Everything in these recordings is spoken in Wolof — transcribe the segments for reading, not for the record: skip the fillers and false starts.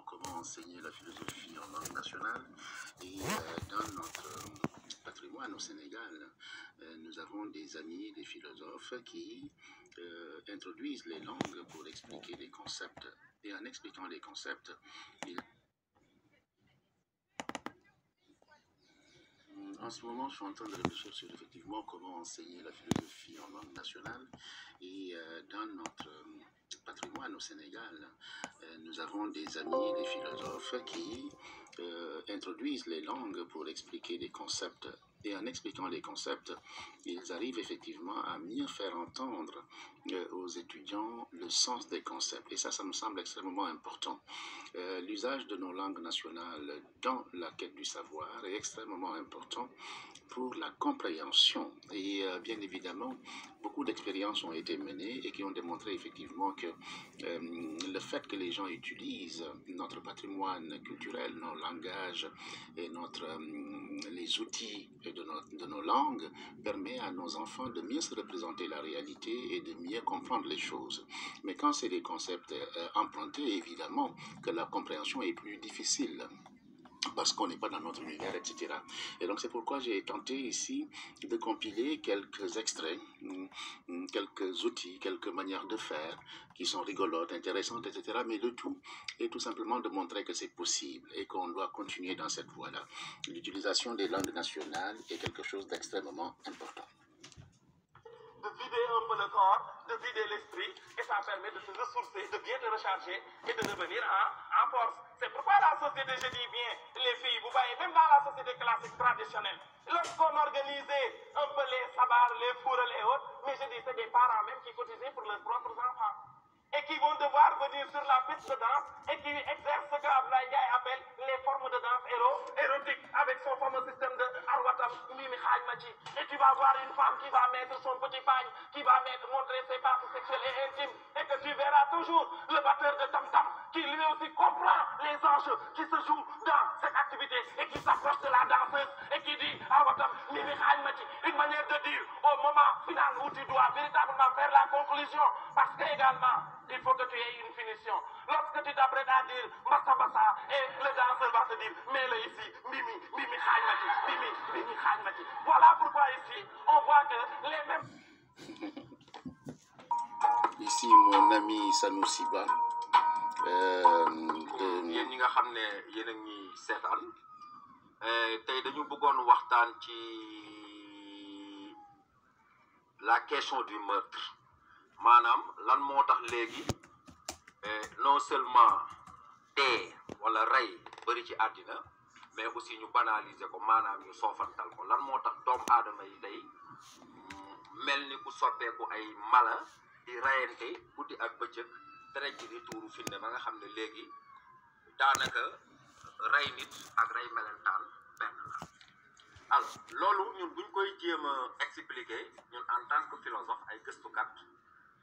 effectivement comment enseigner la philosophie en langue nationale. Et dans notre patrimoine au Sénégal, nous avons des amis, des philosophes qui introduisent les langues pour expliquer les concepts. Et en expliquant les concepts, en ce moment, je suis en train de réfléchir sur effectivement comment enseigner la philosophie en langue nationale. Et dans notre patrimoine au Sénégal, nous avons des amis, des philosophes qui introduisent les langues pour expliquer les concepts. Et en expliquant les concepts, ils arrivent effectivement à mieux faire entendre aux étudiants le sens des concepts. Et ça me semble extrêmement important. L'usage de nos langues nationales dans la quête du savoir est extrêmement important pour la compréhension. Et bien évidemment, beaucoup d'expériences ont été menées et qui ont démontré effectivement que le fait que les gens utilisent notre patrimoine culturel, nos langages et les outils de nos langues permet à nos enfants de mieux se représenter la réalité et de mieux comprendre les choses. Mais quand c'est des concepts empruntés, évidemment que la compréhension est plus difficile, parce qu'on n'est pas dans notre univers, etc. Et donc c'est pourquoi j'ai tenté ici de compiler quelques extraits, quelques outils, quelques manières de faire qui sont rigolotes, intéressantes, etc. Mais le tout est tout simplement de montrer que c'est possible et qu'on doit continuer dans cette voie-là. L'utilisation des langues nationales est quelque chose d'extrêmement important. De vider un peu le corps, de vider l'esprit, et ça permet de se ressourcer, de bien te recharger et de revenir en force. C'est pourquoi la société, je dis bien, les filles, vous voyez, même dans la société classique traditionnelle, lorsqu'on organisait un peu les sabbats, les fourrels et autres, mais je dis, c'est des parents même qui cotisaient pour leurs propres enfants et qui vont devoir venir sur la piste de danse et qui exercent ce qu'Ablaye Ndiaye appelle les formes de danse érotiques avec son fameux système de Arwatam, Mimi Khajmachi. Et tu vas voir une femme qui va mettre son petit pagne, qui va montrer ses parties sexuelles et intimes, et que tu verras toujours le batteur de tam-tam qui lui aussi comprend les enjeux qui se jouent dans cette activité et qui s'approche de la danseuse et qui dit Arwatam, Mimi Khajmachi, une manière de dire au moment final où tu dois véritablement faire la conclusion, parce que également il faut que tu aies une finition. Lorsque tu t'apprêtes à dire Massa Bassa, et le danseur va te dire mets-le ici, Mimi, Mimi Khajmachi, Mimi, Mimi Khajmachi. Voilà pourquoi ici, on voit que les mêmes. Ici, mon ami Sanoussi Ba. yéen ñi nga xam ne yéen a ngi seetaan tey dañu bëggoon waxtaan ci la question du meurtre. maanaam lan moo tax léegi non seulement dee wala rey bëri ci àddina mais aussi ñu banaliser ko maanaam ñu soofantal ko lan moo tax doomu aadama yi tey mel ni ku soppeeku ay mala di reyante guddi ak bëccëg deret ji di tuuru finne ba nga xam ne léegi daanaka rey nit ak rey melentaan benn la. alors loolu ñun buñ koy jéem a expliquer ñun en tant que philosophe ay gëstukat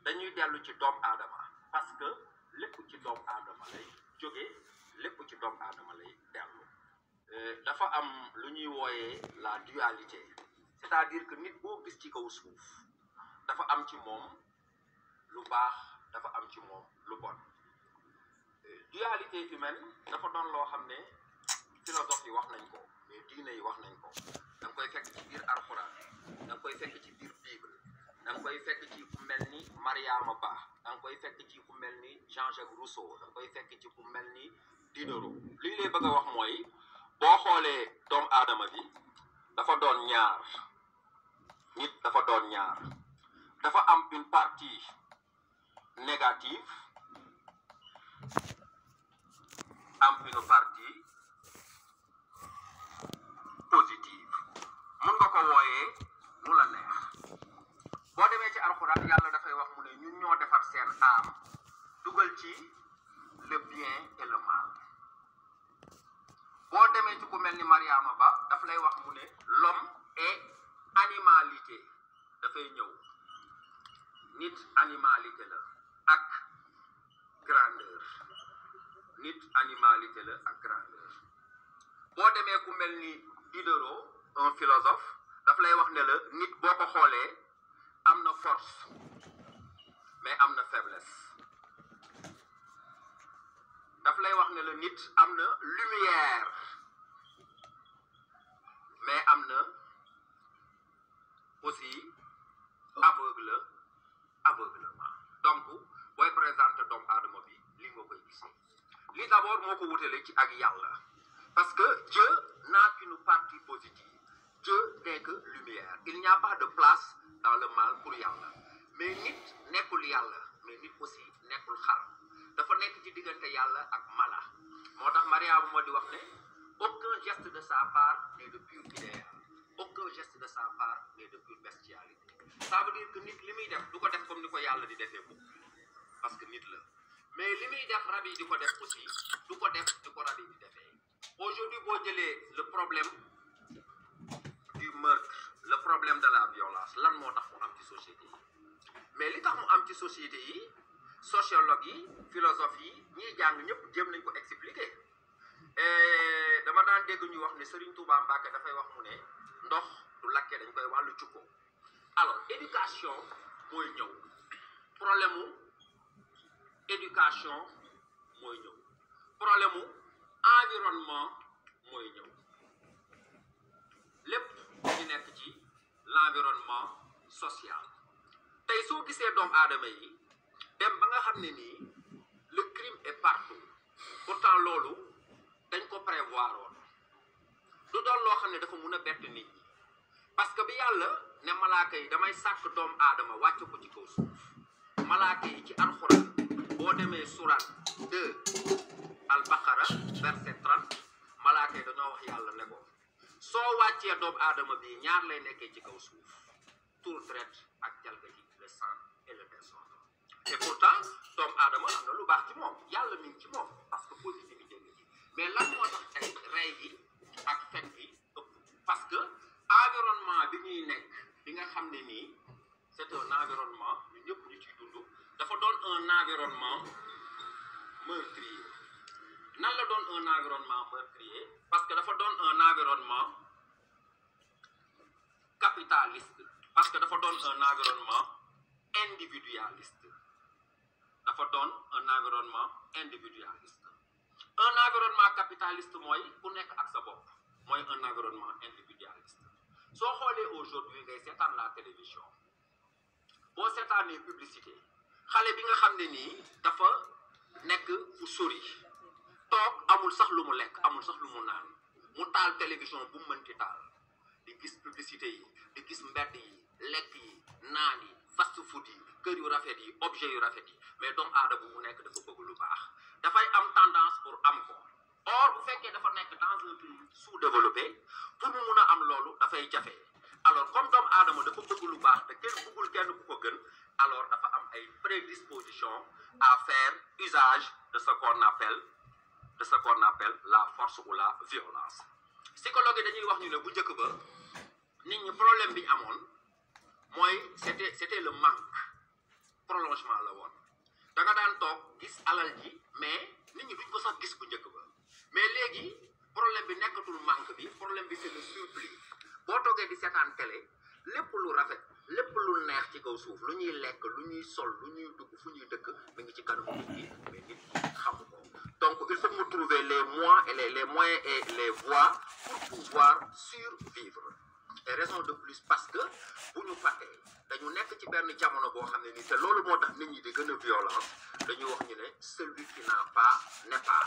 dañuy dellu ci doomu aadama parce que lépp ci doomu aadama lay jóge lépp ci doomu aadama lay dellu dafa am lu ñuy wooyee la dualité, c'est-à-dire que nit boo gis ci kaw suuf dafa am ci moom lu baax dafa am ci moom lu bon. Dualité humaine dafa doon loo xam ne philosophe yi wax nañ ko mais diine yi wax nañ ko da nga koy fekk ci biir Alxuraan da nga koy fekk ci biir Bible da nga koy fekk ci ku mel ni Mariama Ba da nga koy fekk ci ku mel ni Jean-Jacques Rousseau da nga koy fekk ci ku mel ni Diderot. li lay bëgg a wax mooy boo xoolee doomu aadama bi dafa doon ñaar nit dafa doon ñaar dafa am une partie négative am une partie positive mun nga ko wooyee mu la neex. boo demee ci alxuraan yàlla dafay wax mu ne ñun ñoo defar seen âme dugal ci le bien et le mal. boo demee ci ku mel ni Mariama Ba daf lay wax mu ne l'homme et animalité dafay ñëw nit animalité la ak grandeur nit animalité la ak grandeur. boo demee ku mel ni Diderot un philosophe daf lay wax ne la nit boo ko xoolee am na force mais am na faiblesse daf lay wax ne la nit am na lumière mais am na aussi aveuglement donc booy présenter doomu aadama bi li nga koy gisee li d'abord moo ko wutale ci ak yàlla parce que Dieu n'a qu'une partie positive Dieu n'est que lumière il n'y a pas de place dans le mal pour yàlla mais nit nekkul yàlla mais nit aussi nekkul xar dafa nekk ci diggante yàlla ak mala moo tax Mariama moo di wax ne aucun geste de sa part n'est de pur idéal aucun geste de sa part n'est de pure bestialité ça veut dire que nit li muy def du ko def comme ni ko yàlla di defee ko parce que nit la mais li muy def rab yi di ko def aussi du ko def di ko rab yi di defee aujourd'hui boo jëlee le problème du meurtre le problème de la violence lan moo tax mu am ci société yi mais li tax mu am ci société yi sociologue yi philosophe yi ñiy jàng ñëpp jéem nañ ko expliquer et dama daan dégg ñu wax ne Serigne Touba Mbacké dafay wax mu ne ndox du lakke dañ koy wàllu jukko alors éducation mooy ñëw problème mu éducation mooy ñëw problème mu environnement mooy ñëw lépp ñu nekk ci l'environnement social tey soo gisee doomu aadama yi dem ba nga xam ne nii le crime est partout pourtant loolu dañ ko prévoir woon du doon loo xam ne dafa mun a bett nit ñi parce que bi yàlla ne malaaka yi damay sàkk doomu aadama wàcc ko ci kaw suuf malaaka yi ci alxuraan boo demee surat 2 al-Baqara verset 30 malaaka yi dañoo wax yàlla ne ko soo wàccee doomu aadama bi ñaar lay nekkee ci kaw suuf tour traite ak jalgati le sang et le désordre et pourtant doomu aadama am na lu baax ci moom yàlla mi ngi ci moom parce que positivité nga ci mais lan moo tax tey rey gi ak fen gi ëpp parce que environnement bi ñuy nekk bi nga xam ne nii c'est un environnement ñu ñëpp ñu ciy dund dafa doon un environnement meurtrier nan la doon un environnement meurtrier parce que dafa doon un environnement capitaliste parce que dafa doon un environnement individualiste dafa doon un environnement individualiste un environnement capitaliste mooy ku nekk ak sa bopp mooy un environnement individualiste soo xoolee aujourd'hui ngay seetaan la télévision boo seetaanee publicité xale bi nga xam ne nii dafa nekk fu sori toog amul sax lu mu lekk amul sax lu mu naan mu taal télévision bu mu mënti taal di gis publicité yi di gis mbedd yi lekk yi naan yi fast food yi kër yu rafet yi objet yu rafet yi mais doomu aadama bu nekk dafa bëgg lu baax dafay am tendance pour am ko or bu fekkee dafa nekk dans un pays sous-développé pour mu mun a am loolu dafay jafe alors comme doomu aadama dafa bëgg lu baax te kenn bëggul kenn ku ko gën alors dafa am ay prédisposition à faire usage de ce qu'on appelle la force ou la violence psychologue yi dañuy wax ñu ne bu njëkk ba nit ñi problème bi ñu amoon mooy c'était le manque prolongement la woon da nga daan toog gis alal ji mais nit ñi duñ ko sax gis bu njëkk ba mais léegi problème bi nekkatul manque bi problème bi c'est le surplus boo toogee di seetaan télé lépp lu rafet lépp lu neex ci kaw suuf lu ñuy lekk lu ñuy sol lu ñuy dugg fu ñuy dëkk mi ngi ci kanamu nit ñi mais nit ñi xamu ko donc il faut mu trouver les moyens et les voies pour pouvoir survivre et raison de plus parce que bu ñu fàttee dañu nekk ci benn jamono boo xam ne nii te loolu moo tax nit ñi di gën a violence dañuy wax ñu ne celui qui n'a pas n'est pas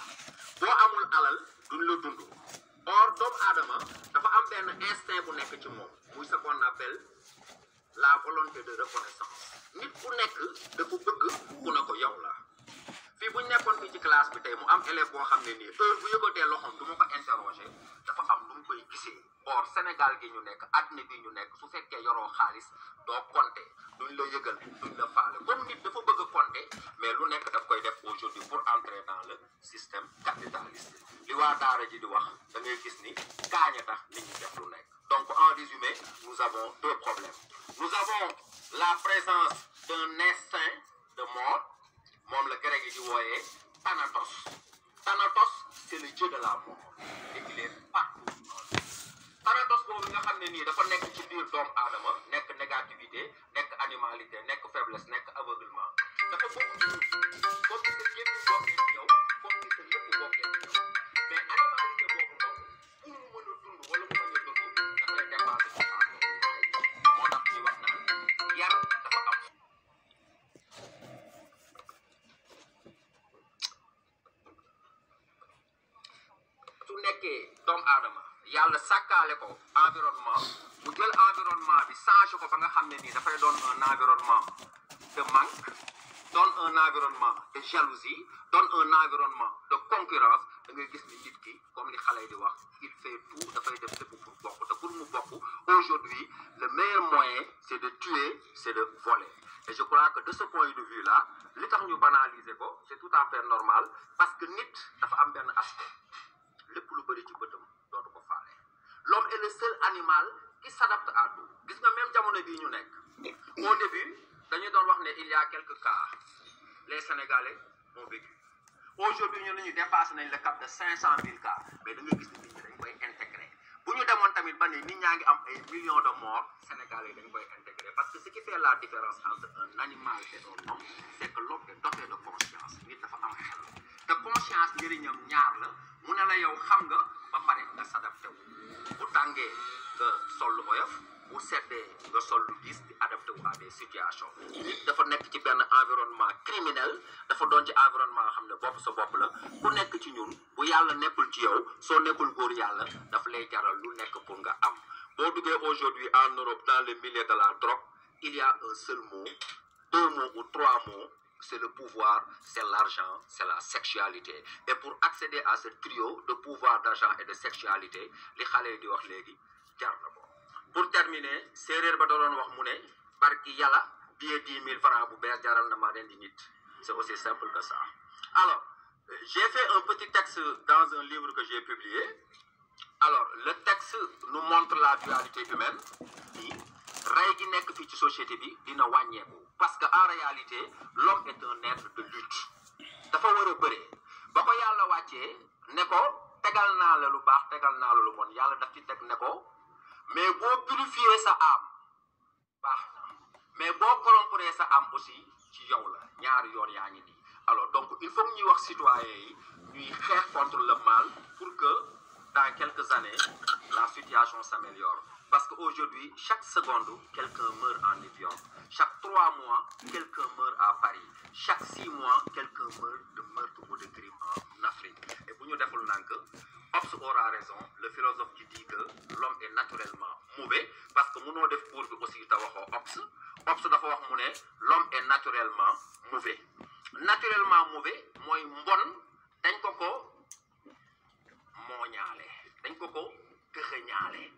boo amul alal duñ la dund or doomu aadama dafa am benn instinct bu nekk ci moom muy ce qu'on appelle la volonté de reconnaissance nit ku nekk dafa bëgg ku ne ko yow la fii bu ñu nekkoon fii ci classe bi tey mu am élève boo xam ne nii heure bu yëgatee loxoom du ma ko interroger dafa am lu mu koy gisee or Sénégal gi ñu nekk àddina bi ñu nekk su fekkee yoroo xaalis doo compter duñ la yëgal duñ la faale comme nit dafa bëgg a compter mais lu nekk daf koy def aujourd'hui pour entrer dans le système capitaliste li waa daara ji di wax da ngay gis ni gaañ a tax nit ñi def lu nekk donc en résumé nous avons deux problèmes nous avons la présence d'un instinct de mort moom la grec yi di wooyee Thanatos c'est le dieu de la mort et il est partout Thanatos boobu nga xam ne nii dafa nekk ci biir doomu aadama nekk négativité nekk animalité nekk faiblesse nekk aveuglement dafa bokk comme ni sa yëpp bokk ci yow comme ni sa yëpp nekkee doomu aadama yàlla sàkkaale ko environnement mu jël environnement bi changé ko ba nga xam ne nii dafay doon un environnement de manque doon un environnement de jalousie doon un environnement de concurrence da ngay gis ni nit ki comme li xale yi di wax il fait tout dafay def lépp pour bokk te pour mu bokk aujourd'hui le meilleur moyen c'est de tuer c'est de voler et je crois que de ce point de vue là li tax ñu banaliser ko c'est tout à fait normal parce que nit dafa am benn aspect lépp lu bëri ci bëtam dootu ko faale l'homme est le seul animal qui s'adapte à tout gis nga même jamono bii ñu nekk au début dañu doon wax ne il y a quelques cas les Sénégalais ont vécu aujourd'hui ñu dépassé nañ le cap de 500 000 cas mais da nga gis ne nit ñi dañ koy intégré bu ñu demoon tamit ba ne nit ñaa ngi am ay millions de morts Sénégalais dañ koy intégré parce que ce qui fait la différence entre un animal et un homme c'est que l'homme est doté de conscience nit dafa am xel te conscience njëriñam ñaar la mu ne la yow xam nga ba pare nga s'adapté wu bu tàngee nga sol lu oyof bu seddee nga sol lu diis di adapté wu à des situations nit dafa nekk ci benn environnement criminel dafa doon ci environnement nga xam ne bopp sa bopp la ku nekk ci ñun bu yàlla nekkul ci yow soo nekkul góor yàlla daf lay jaral lu nekk pour nga am boo duggee aujourd'hui en Europe dans le milieu de la drogue il y a un seul mot 2 mots ou 3 mots c'est le pouvoir, c'est l'argent, c'est la sexualité. Et pour accéder à ce trio de pouvoir, d'argent et de sexualité, les xalé di wax légui jar na ko. Pour terminer, séréer ba doon wax mu né barki yalla billet 10 000 francs bu bees jaral na ma len di nit. C'est aussi simple que ça. Alors, j'ai fait un petit texte dans un livre que j'ai publié. Alors, le texte nous montre la dualité humaine. Ray gi nekk fii ci société bi dina wàññeeku parce que en réalité l'homme est un être de lutte dafa war a bëre ba ko yàlla wàccee ne ko tegal naa la lu baax tegal naa la lu bon yàlla daf ci teg ne ko mais boo purifier sa âme baax na mais boo corrompre sa âme aussi ci yow la ñaari yoon yaa ngi nii alors donc il faut que ñuy wax citoyens yi ñuy xeex contre le mal pour que dans quelques années la situation s'améliore. Parce qu'aujourd'hui, chaque seconde, quelqu'un meurt en Éthiopie. Chaque 3 mois, quelqu'un meurt à Paris. Chaque 6 mois, quelqu'un meurt de meurtre ou de crime en Afrique. Et pour nous dire que Hobbes aura raison, le philosophe qui dit que l'homme est naturellement mauvais, parce que nous avons pour aussi Hobbes dafa wax mu ne l'homme est naturellement mauvais. Naturellement mauvais, mooy mbon dañ ko ko mooñaale dañ ko ko këxëñaale.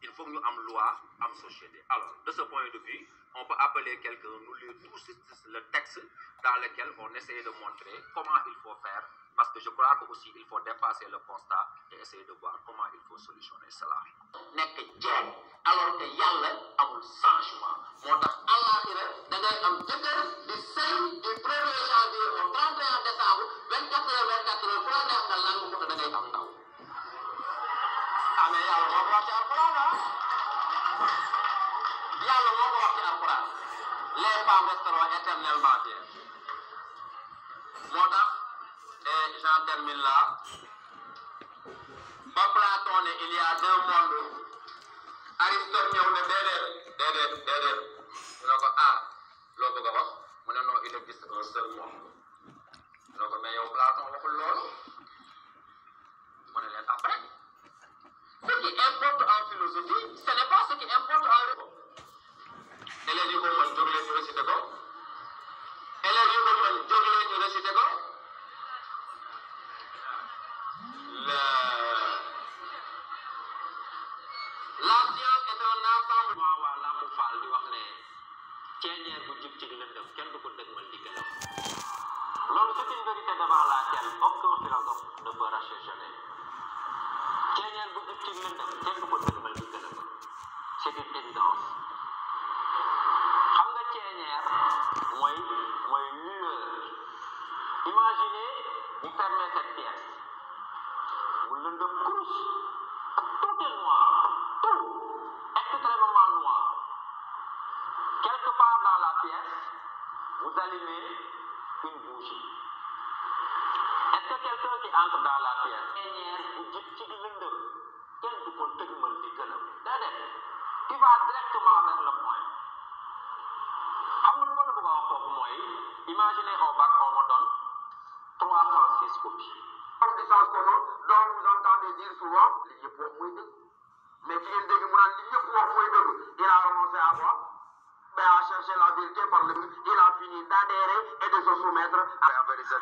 Il faut que nous ayons loi, en société. Alors, de ce point de vue, on peut appeler quelqu'un, nous lire tout le texte dans lequel on essaie de montrer comment il faut faire, parce que je crois qu'aussi il faut dépasser le constat et essayer de voir comment il faut solutionner cela. Nek jeeg alors que yalla amul changement. Motax Allahira da ngay am jëkkër di sey du 1er janvier au 31 décembre 24 heures pour neex nga lang ko da ngay am ndaw. Mais yàlla moo ko wax ci alquran yàlla moo ko wax ci alquran les femmes resteront éternellement vierges moo tax et j'en termine là ba Platon ne il y a 2 mondes Aristote ñëw ne déedéet ñu ne ko loo bëgg a wax mu ne non il existe un seul monde ñu ne ko mais yow Platon waxul loolu mu ne leen après ce qui importe en philosophie, ce n'est pas ce qui importe en religion. Élèves yi ko mën jóg leen ñu récité ko. Élèves yi ko mën jóg leen ñu récité ko. La science est un ensemble. waa Lamou Fall di wax ne ceeñeer bu jub ci lëndëm kenn du ko dëgmal di gëlëm. Loolu c'est une vérité devant laquelle aucun philosophe ne peut racheter. Ceeñeer bu jub ci lëndëm kenn du ko dëgmal di gëlëm. C'est une évidence. Xam nga ceeñeer mooy lueur. Imaginez, vous fermez cette pièce. Mu lëndëm kurus. Tout est noir. Tout. Extrêmement noir. Quelque part dans la pièce, vous allumez une bougie. Est-ce que quelqu'un qui entre dans la pièce, ceeñeer bu jub ci lëndëm kenn du ko dëgmal di gëlëm. Déedéet. Tu vas directement vers le point. Xam nga lu ma la bëgg a wax foofu mooy imaginez au bac on me donne 306 copies. Comme distance kono donc vous entendez dire souvent li ñëpp wax mooy dëgg mais ki ngeen dégg mu naan li ñëpp wax mooy dëgg il a renoncé à quoi? Mais à chercher la vérité par le but, il a fini d'adhérer et de se soumettre à la vérité.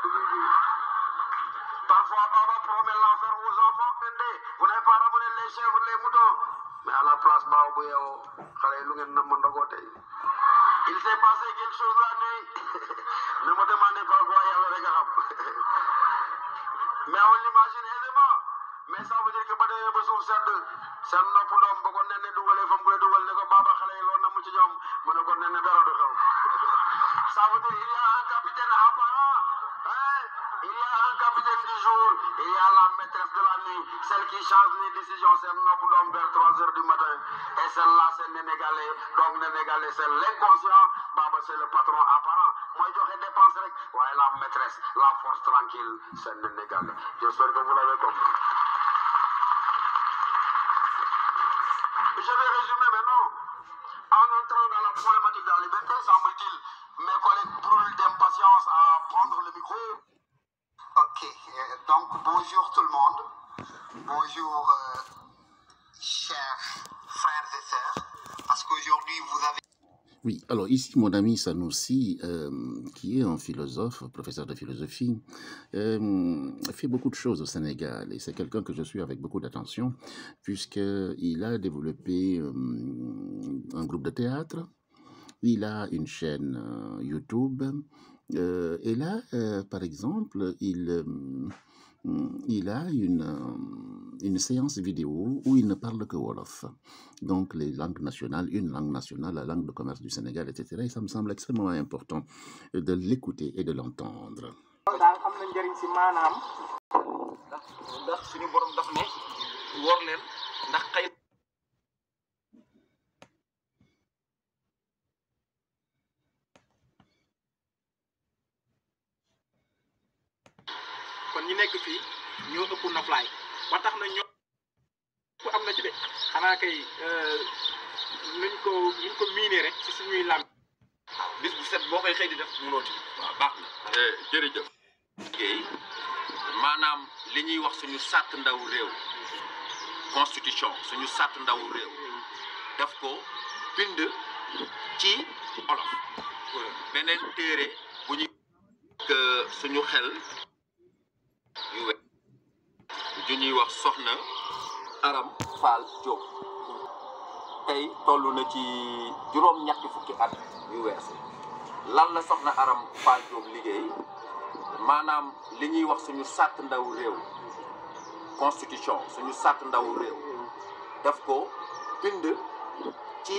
Parfois, Baba promet l'enfer aux enfants. Vous n'avez pas ramené les chèvres, les moutons. Mais à la place, il s'est passé quelque chose la nuit. Ne me demandez pas quoi il y avait les mais on l'imagine aisément. Mais ça veut dire que ba demee ba suuf seen nopp doom ba ko nen ne dugalee fa mu koy dugal ne ko Baba xale yi loolu na mu ci ñoom mu ne ko nen ne dara du xew. Ça veut dire il y a un capitaine apparent, hein? Il y a un capitaine du jour, et il y a la maîtresse de la nuit, celle qui change les décisions, c'est nopp doom vers 3 heures du matin. Et celle-là c'est Nénégalais, donc Nénégalais c'est l'inconscient, Baba c'est le patron apparent. Moi joxe dépense rek, waaye la maîtresse, la force tranquille, c'est Nénégalais. J'espère que vous l'avez compris. Je vais résumer maintenant. En entrant dans la problématique de la liberté, semble-t-il, mes collègues brûlent d'impatience à prendre le micro. Ok, donc bonjour tout le monde. Bonjour, chers frères et sœurs. Parce qu'aujourd'hui, vous avez... Oui, alors ici, mon ami Sanoussi, qui est un philosophe, professeur de philosophie, fait beaucoup de choses au Sénégal. Et c'est quelqu'un que je suis avec beaucoup d'attention, puisqu'il a développé un groupe de théâtre, il a une chaîne YouTube, et là, par exemple, il a une séance vidéo où il ne parle que Wolof. Donc, les langues nationales, une langue nationale, la langue de commerce du Sénégal, etc. Et ça me semble extrêmement important de l'écouter et de l'entendre. kon ñi nekk fii ñoo ëpp noflaay ba tax na ñoo ku am na ci de xanaa kay nuñ ko miinee rek ci suñuy làmb bis bu set boo koy xëy di def mënoo ci waaw baax na jërëjëf liggéey maanaam li ñuy wax suñu sàtt ndaw réew constitution suñu sàtt ndaw réew daf ko bind ci olof beneen téere bu ñuy suñu xel yu we ju ñuy wax soxna Aram Fall Diop tey toll na ci juróom-ñetti fukki at yu weesu lan la soxna Aram Fall Diop liggéey maanaam li ñuy wax suñu sàtt ndaw réew constitution suñu sàtt ndaw réew daf ko bind ci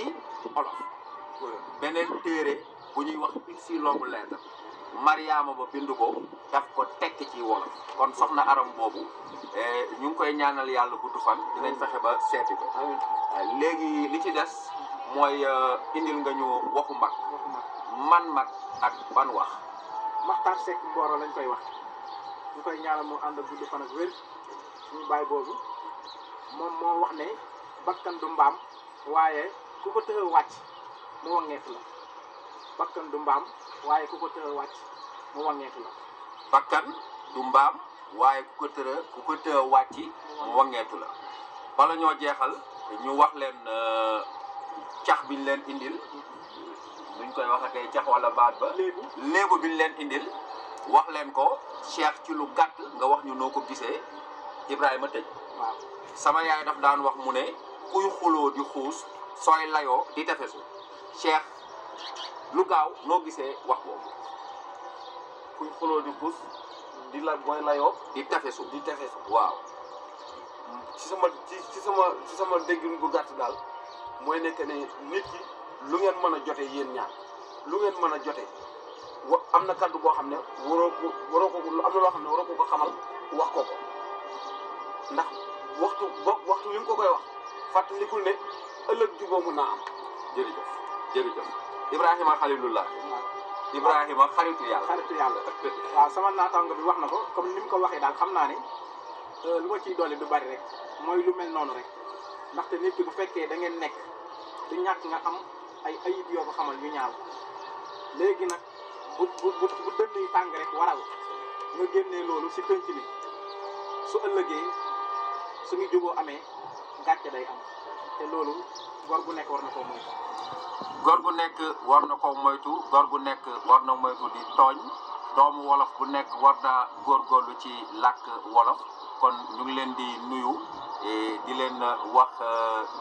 olof beneen téere bu ñuy wax si longue lettre Mariama ba bind ko daf ko tekk ci wolof kon soxna Aram boobu ñu ngi koy ñaanal yàlla gudd fan dinañ fexe ba seeti ko léegi li ci des mooy indil nga ñu waxu mag man mag ak ban wax Maxtaar Seck Mboro lañ koy wax ñu koy ñaanal mu ànd ak gudd fan ak wér suñu baay boobu moom moo wax ne bakkan du mbaam waaye ku ko tëë wàcc mu wangeetu la bakkan du mbaam waaye ku ko tëë wàcc mu wangeetu la bakkan du mbaam waaye ku ko tëë wàcc mu wangeetu la bala ñoo jeexal ñu wax leen cax biñ leen indil nuñ koy waxatee cax wala baat ba léegu biñ leen indil wax leen ko Cheikh ci lu gàtt nga wax ñu noo ko gisee Ibrahima tëj waaw sama yaay daf daan wax mu ne kuy xuloo di xuus sooy layoo di tefesu Cheikh lu gaaw noo gisee wax boobu kuy xuloo di xuus di la booy layoo di tefesu waaw ci sama déggin bu gàtt daal mooy nekk ne nit ki lu ngeen mën a jote yéen ñaar lu ngeen mën a jote am na kàddu boo xam ne waroo ko am na loo xam ne waroo ko xamal wax ko ndax waxtu wi nga ko koy wax fàttalikul ne ëllëg juboo mun naa am. jërëjëf Ibrahima Khalilullah Ibrahima xaritu yàlla waaw sama naataango bi wax na ko comme ni mu ko waxee daal xam naa ne lu ma ciy dolli du bari rek mooy lu mel noonu rek ndaxte nit ki bu fekkee da ngeen nekk du ñàkk nga am ay ayib yoo ko xamal yu ñaaw léegi nag bu dënn yi tàng rek waral nga génnee loolu si penc mi su ëllëgee suñu juboo amee gàcce day am te loolu góor gu nekk war na koo moytu. góor gu nekk war na koo moytu góor gu nekk war na moytu di tooñ doomu wolof bu nekk war naa góorgóorlu ci làkk wolof kon ñu ngi leen di nuyu di leen wax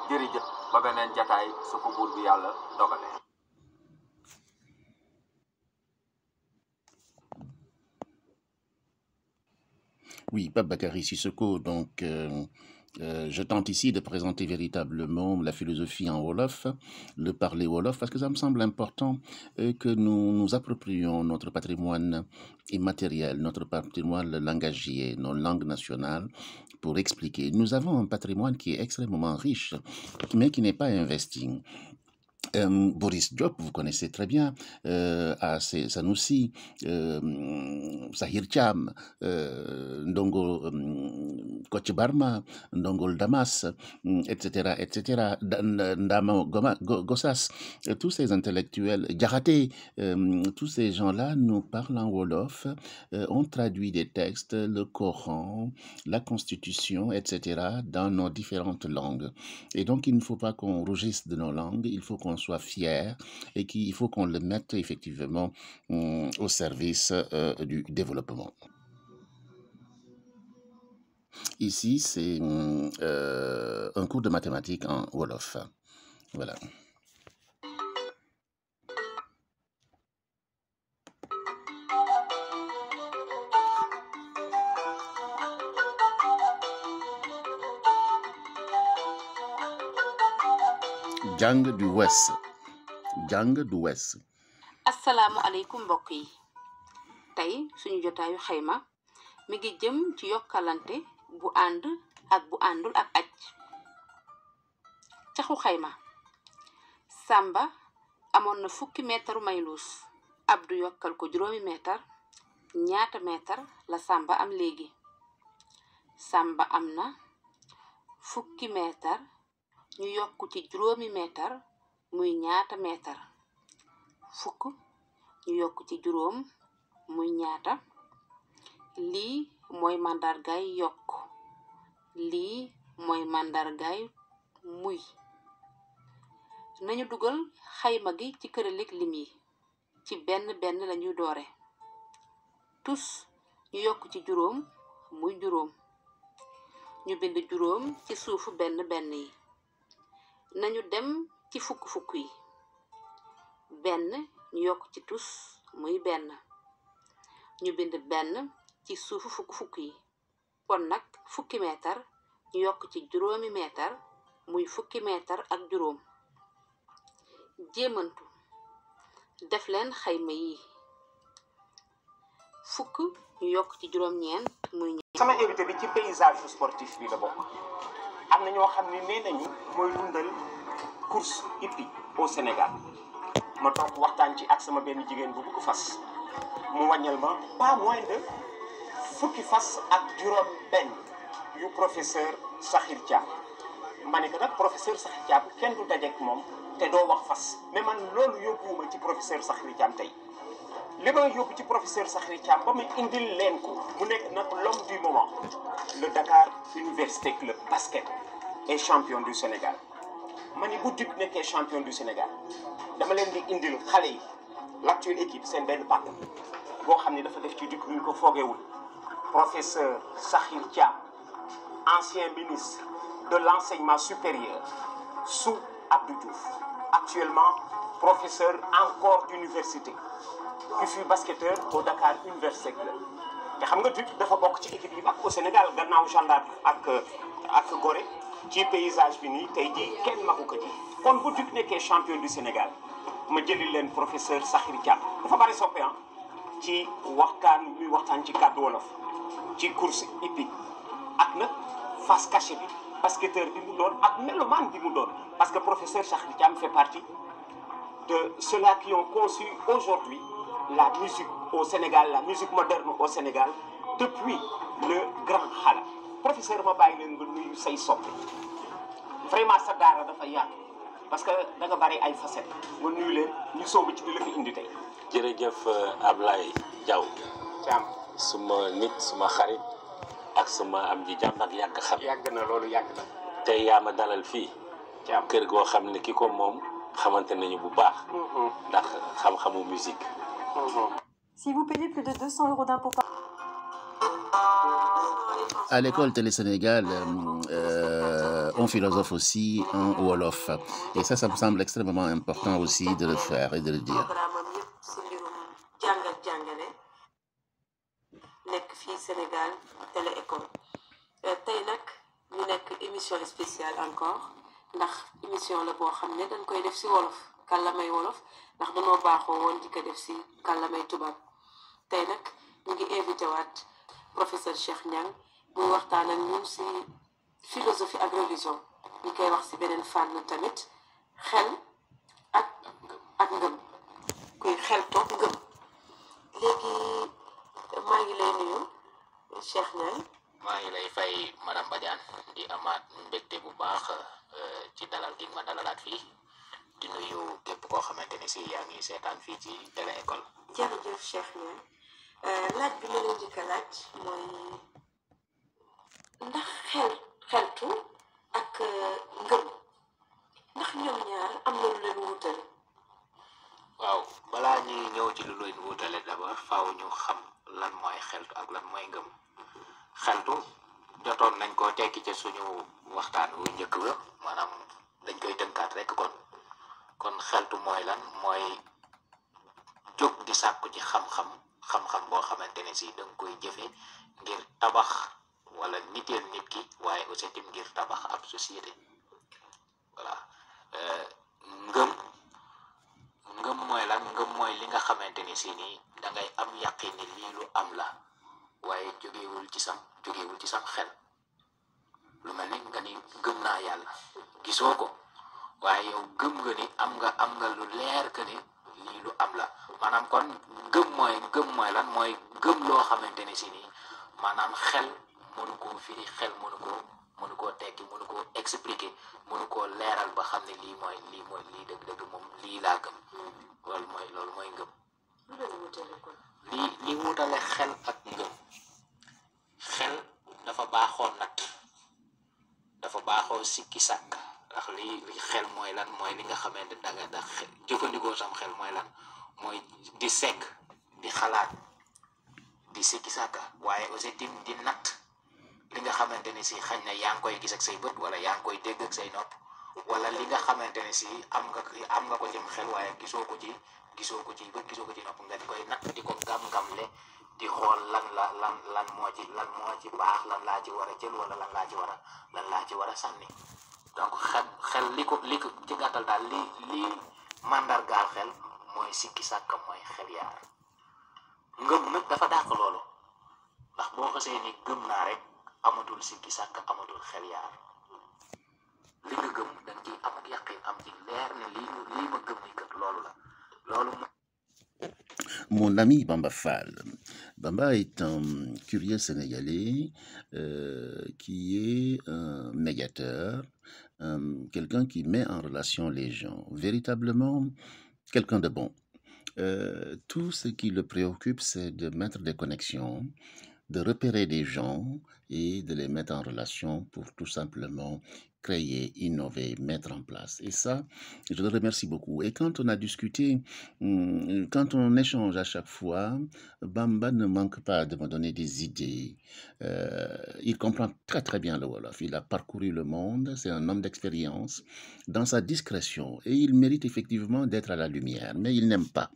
jërëjëf ba beneen jataay su ko buur bi yàlla dogale. Oui, Pape Bakary Sissoko, donc je tente ici de présenter véritablement la philosophie en Wolof, le parler Wolof, parce que ça me semble important que nous nous approprions notre patrimoine immatériel, notre patrimoine langagier, nos langues nationales, pour expliquer. Nous avons un patrimoine qui est extrêmement riche, mais qui n'est pas investi. Boris Diop, vous connaissez très bien, Sanoussi, Sahir Cham, Ndongo Kocc Barma, Ndongo Damas, etc., etc., Ndama Gossas, tous ces intellectuels, Diakhaté, tous ces gens-là nous parlent en Wolof, ont traduit des textes, le Coran, la Constitution, etc., dans nos différentes langues. Et donc, il ne faut pas qu'on rougisse de nos langues, il faut qu'on soit fiers et qu'il faut qu'on le mette effectivement au service du développement. Ici, c'est un cours de mathématiques en Wolof. Voilà. Jàng du West. Jàng du West. asalaamualeykum mbokk yi tey suñu jotaayu xayma mi ngi jëm ci yokkalante bu ànd ak bu àndul ak aj caxu xayma Samba amoon na 10 meetaru mayluus Abdou yokkal ko 5 meetar ñaata meetar la Samba am léegi Samba am na 10 meetar ñu yokku ci 5 meetar muy ñaata meetar 10 ñu yokku ci 5 muy ñaata lii mooy mandargaay yokk lii mooy mandargaay muy nañu dugal xayma gi ci këralig lim yi ci benn benn lañuy doore tus ñu yokk ci 5 muy 5 ñu bind 5 ci suufu benn benn yi nañu dem ci fukk yi benn ñu yokk ci tus muy benn ñu bind benn ci suufu fukk yi kon nag 10 meetar ñu yokk ci 5 meetar muy 10 meetar ak 5 jéemantu def leen xayma yi 10 ñu yokk ci 9 muy sama invité bi ci paysage sportif bi la bokk am na ñoo xam ne nee nañu mooy dundal course hippique au Sénégal ma toog waxtaan ci ak sama benn jigéen bu bëgg fas mu wàññal ma pas moins de 10 fas ak 5 yu professeur Sakhir Thiam ma ne ko nag professeur Sakhir Thiam kenn du dajeek moom te doo wax fas mais man loolu yóbbuwuma ci professeur Sakhir Thiam tey li ma yóbbu ci professeur Sakhir Thiam ba mu indil leen ko mu nekk nag l'homme du moment le Dakar Université Club basket est champion du Sénégal ma ni bu Duc nekkee champion du Sénégal dama leen di indil xale yi l'actuelle équipe seen benn pàcc boo xam ne dafa def ci Duc ñu ko foogeewul professeur Sakhir Thiam ancien ministre de l'enseignement supérieur sous Abdou Diouf actuellement professeur encore d'université qui fut basketteur au Dakar Université Club te xam nga Duc dafa bokk ci équipe yi mag au Sénégal gannaaw gendarme ak Gorée ci paysage bi nii tey jii kenn magu ko ci kon bu Duc nekkee champion du Sénégal ma jëli leen professeur Sakhir Thiam dafa bari soppe ci waxtaan ci kàddu wolof ci course hippique ak nag face cachée bi basketteur bi mu doon ak mélomane bi mu doon parce que professeur Sakhir Thiam fait partie de ceux-là qui ont conçu aujourd'hui la musique au Sénégal, la musique moderne au Sénégal depuis le grand xala professeur ma bàyyi leen nga nuyu say soppe vraiment sa daara dafa yaatu parce que da nga bari ay facettes nga nuyu leen ñu soobu ci di la fi indi tey. jërëjëf Ablaye Diaw Thiam suma nit suma xarit ak suma am ji jàmm ak yàgg xam. yàgg na loolu yàgg na. tey yaa ma dalal fii. jàmm kër goo xam ne ki ko moom xamante nañu bu baax. ndax xam-xamu musique. Si vous payez plus de 200 € d'impôts par... À l'école Télé Sénégal, on philosophe aussi en Wolof. Et ça me semble extrêmement important aussi de le faire et de le dire. nekk fii Sénégal Télé École tey nag ñu nekk émission spéciale encore ndax émission la boo xam ne dañ koy def si wolof kàllamay wolof ndax dañoo baaxoo woon di ko def si kàllamay tubaab tey nag ñu ngi invité waat professeur Cheikh Niang muy waxtaan ak ñun si philosophie ak religion ñu koy wax si beneen fànn tamit xel ak ngëm kuy xel toog ngëm léegi maa ngi lay nuyu Cheikh Niang. maa ngi lay fay madame Badiane di amaat mbégte bu baax ci dalal gi ma dalalaat fii di nuyu képp koo xamante ni si yaa ngi seetaan fii ci Télé École. jërëjëf Cheikh Niang laaj bi ma leen njëkk a laaj mooy ndax xeltu ak ngëm ndax ñoom ñaar am na lu leen wutale. waaw balaa ñuy ñëw ci lu leen wutale d'abord faaw ñu xam lan mooy xeltu ak lan mooy ngëm. xeltu jotoon nañ ko tekki ci suñu waxtaan wu njëkk ba maanaam dañ koy tënkaat rek kon xeltu mooy lan mooy jóg di sàkku ci xam-xam boo xamante ne si da nga koy jëfe ngir tabax wala niteel nit ki waaye aussi tim ngir tabax ab société voilà ngëm mooy lan ngëm mooy li nga xamante ni si nii da ngay am yaqin ni lii lu am la waaye jógewul ci sam xel lu mel ni nga ni gëm naa yàlla gisoo ko waaye yow gëm nga ni am nga lu leer que ni lii lu am la maanaam kon gëm mooy lan mooy gëm loo xamante ni si nii maanaam xel mënu koo firi xel mënu koo tekki mënu koo expliquer mënu koo leeral ba xam ne lii dëgg moom lii laa gëm loolu mooy ngëm li wutale xel ak ngëm xel dafa baaxoo natt dafa baaxoo sikki sàkk ndax li xel mooy lan mooy li nga xamante da jëfandikoo sam xel mooy lan mooy di segg di xalaat di sikki sàkk waaye aussi tim di natt li nga xamante ni si xañ na yaa ngi koy gis ak say bët wala yaa ngi koy dégg ak say nopp wala li nga xamante ne si am nga ko jëm xel waaye gisoo ko ci bët gisoo ko ci nopp nga di koy natt di ko gam-gamle di xool lan moo ci baax lan laa ci war a jël wala lan laa ci war a sànni donc xel li ko ci gàttal daal li màndargaal xel mooy sikki sàkka mooy xel yaar ngëm nag dafa dàq loolu ndax boo xasee ni gëm naa rek amatul sikki sàkka amatul xel yaar li nga gëm dañ ci am ak yaqin am ci leer ne lii ma gëm ni kat loolu la loolu. Mon ami Bamba Fall. Bamba est un curieux Sénégalais qui est un médiateur, quelqu'un qui met en relation les gens, véritablement quelqu'un de bon. Tout ce qui le préoccupe, c'est de mettre des connexions, de repérer des gens et de les mettre en relation pour tout simplement créer, innover, mettre en place. Et ça, je le remercie beaucoup. Et quand on a discuté, quand on échange à chaque fois, Bamba ne manque pas de me donner des idées. Il comprend très très bien le Wolof. Il a parcouru le monde, c'est un homme d'expérience, dans sa discrétion. Et il mérite effectivement d'être à la lumière, mais il n'aime pas.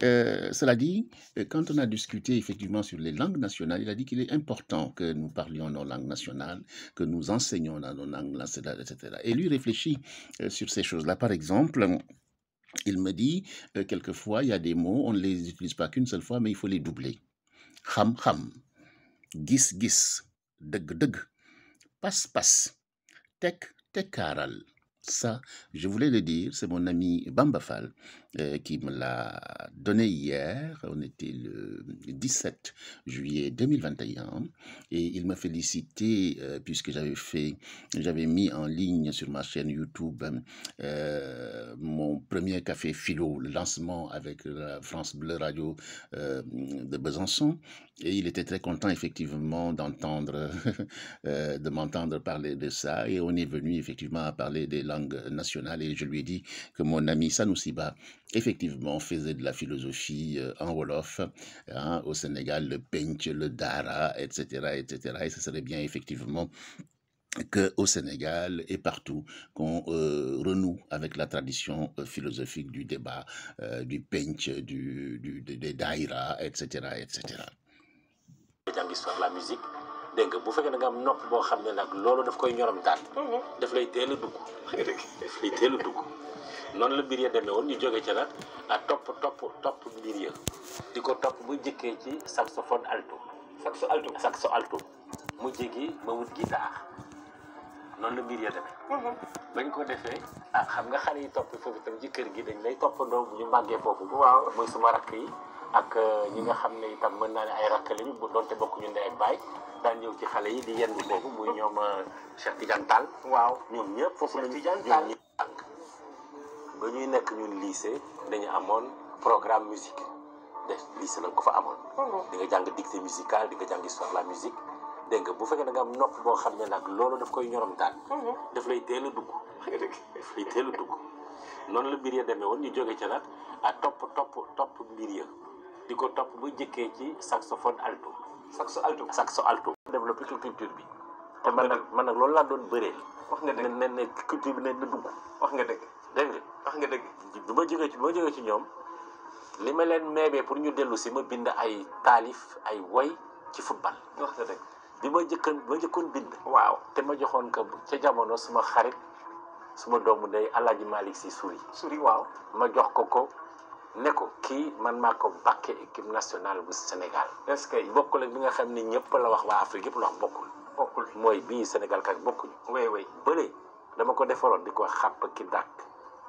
Cela dit, quand on a discuté effectivement sur les langues nationales, il a dit qu'il est important que nous parlions nos langues nationales, que nous enseignions dans nos langues nationales, etc. Et lui réfléchit sur ces choses-là. Par exemple, il me dit, quelquefois, il y a des mots, on ne les utilise pas qu'une seule fois, mais il faut les doubler. Kham, kham, gis, gis, deg, deg, pas, pas, tek, tekaral. Ça, je voulais le dire, c'est mon ami Bamba Fall qui me l'a donné hier. On était le 17 juillet 2021 et il m'a félicité puisque j'avais mis en ligne sur ma chaîne YouTube mon premier café philo, le lancement avec la France Bleu Radio de Besançon. Et il était très content effectivement de m'entendre parler de ça. Et on est venu effectivement à parler des langues nationales. Et je lui ai dit que mon ami Sanoussi Ba effectivement faisait de la philosophie en Wolof, hein, au Sénégal, le penc, le dara, etc., etc. Et ce serait bien effectivement qu'au Sénégal et partout, qu'on renoue avec la tradition philosophique du débat, du penc, des daïra, etc., etc. jàng histoire la musique dégg nga bu fekkee da nga am nopp boo xam ne nag loolu daf koy ñorom daal daf lay teel a dugg daf lay teel a dugg noonu la mbir ya demee woon ñu jóge ca nag a topp mbir ya di ko topp ba jëkkee ci saxophone alto saxo alto mu jégi ma wut guitare noonu la mbir ya demee bañ ko defee xam nga xale yi topp foofu itam ci kër gi dañ lay toppandoo bu ñu màggee foofu waaw muy suma rakk yi ak ñi nga xam ne itam mën naa ne ay rakk lañu bu doonte bokkuñu ndey ak baay daan ñëw ci xale yi di yendu foofu muy ñoom Cheikh Tidiane Tall waaw ñoom ñëpp foofu lañu ñoom ñi jàng ba ñuy nekk ñun lycée dañu amoon programme musique de lycée lañ ko fa amoon di nga jàng dictée musicale di nga jàng histoire la musique dégg nga bu fekkee da nga am nopp boo xam ne nag loolu daf koy ñorom daal daf lay teel a dugg daf lay teel a dugg noonu la mbir ya demee woon ñu jóge ca nag a topp mbir ya di ko topp ba jëkkee ci saxophone alto saxo alto développé culture bi te man nag loolu laa doon bëree wax nga dëgg ne culture bi ne na dugg wax nga dëgg dégg nga wax nga dëgg bi ma jógee ci ñoom li ma leen meebee pour ñu dellu si ma bind ay taalif ay woy ci football wax nga dëgg bi ma jëkkoon bind waaw te ma joxoon ko ca jamono suma xarit suma doomu ndey Alaaji Malick Si suri waaw ma jox ko ne ko kii man maa ko bàkke équipe nationale bu Sénégal est-ce que bokkul ak li nga xam ne ñëpp la wax waa Afrique yëpp la wax bokkul mooy bii Sénégal kak bokkuñu way bële dama ko defaroon di ko xàpp ki dàkk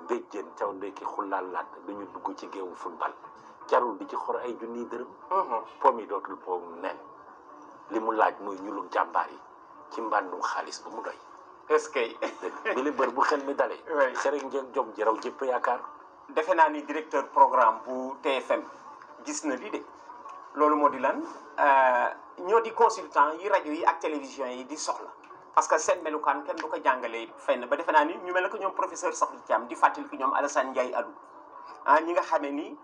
béjjén caw ndekki xullaal laat dañu dugg ci géewu football jarul di ci xor ay junniy dërëm pom yi dootul pom nen li mu laaj mooy ñulug jàmbaar yi ci mbàndum xaalis ba mu doy est-ce que bi li bër bu xel mi dalee xere ngeen jom ji raw jëpp yaakaar defe naa ni directeur programme bu TFM gis na lii de loolu moo di lan ñoo di consultant yi rajo yi ak télévision yi di soxla parce que seen melukaan kenn du ko jàngalee fenn ba defe naa ni ñu mel ne que ñoom professeur Sakhou Thiam di fàttali ko ñoom Alassane Ndiaye Adou ñi nga xamee ni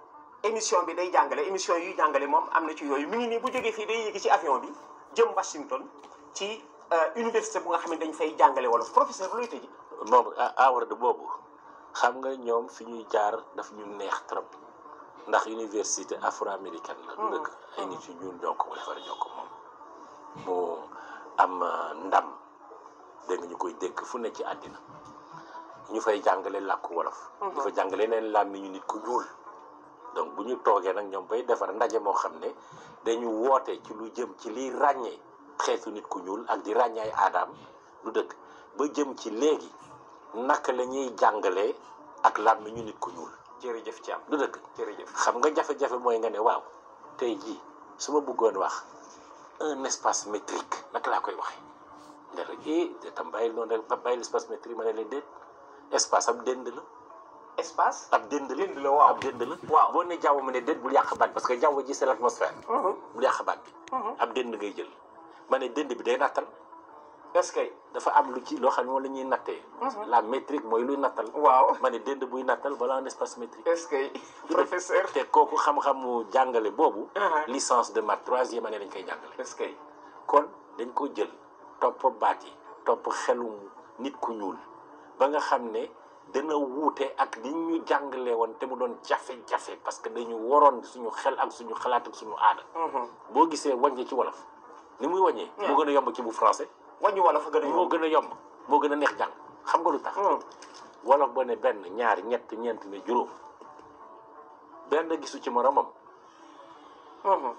émission bi day jàngale émission yuy jàngale moom am na ci yooyu mi ngi nii bu jógee fii day yéegi ci avion bi jëm Washington ci université bu nga xam ne dañ fay jàngale wolof professeur luy tëji moom award boobu xam nga ñoom fi ñuy jaar daf ñu neex trop ndax université afro-américaine la du dëkk ay nit yu ñuul ñoo ko defar ñoo ko moom mu am ndam dégg nga ñu koy dégg fu ne ci àddina ñu fay jàngale làkku wolof di fa jàngale neen làmmi ñu nit ku ñuul donc bu ñu toogee nag ñoom bay defar ndaje moo xam ne dañu woote ci lu jëm ci liy ràññee xeetu nit ku ñuul ak di ràññaay aadaam du dëkk ba jëm ci léegi naka la ñuy jàngalee ak làmmi ñu nit ku ñuul jërëjëf ci am du dëgg jërëjëf xam nga jafe-jafe mooy nga ne waaw tey jii su ma bëggoon wax un espace métrique naka laa koy waxee nda rek tam bàyyil noonu rek bàyyil espace métrique ma ne leen déet espace ab dënd la espace ab dënd la waaw ab dënd la waaw boo ne jaww ma ne déet bul yàq baat parce que jaww ji c'est l'atmosphère bul yàq baat bi ab dënd ngay jël ma ne dënd bi day nattal est-ce que dafa am lu ci loo xam ne moom la ñuy nattee la métrique mooy luy nattal waaw ma ne dënd buy nattal balaa un espace métrique est-ce que professeur te kooku xam-xamu jàngale boobu licence de maths 3e année lañ koy jàngale est-ce que kon dañ ko jël topp baat yi topp xelum nit ku ñuul ba nga xam ne dana wuute ak li ñu jàngale woon te mu doon jafe-jafe parce que dañu waroon suñu xel ak suñu xalaat ak suñu aada boo gisee wàññi ci wolof ni muy wàññee moo gën a yomb ci bu français wàññi wolof moo gën a yomb moo gën a neex jàng xam nga lu tax wolof boo ne benn ñaari ñett ñeent ne juróom benn gisu ci moromam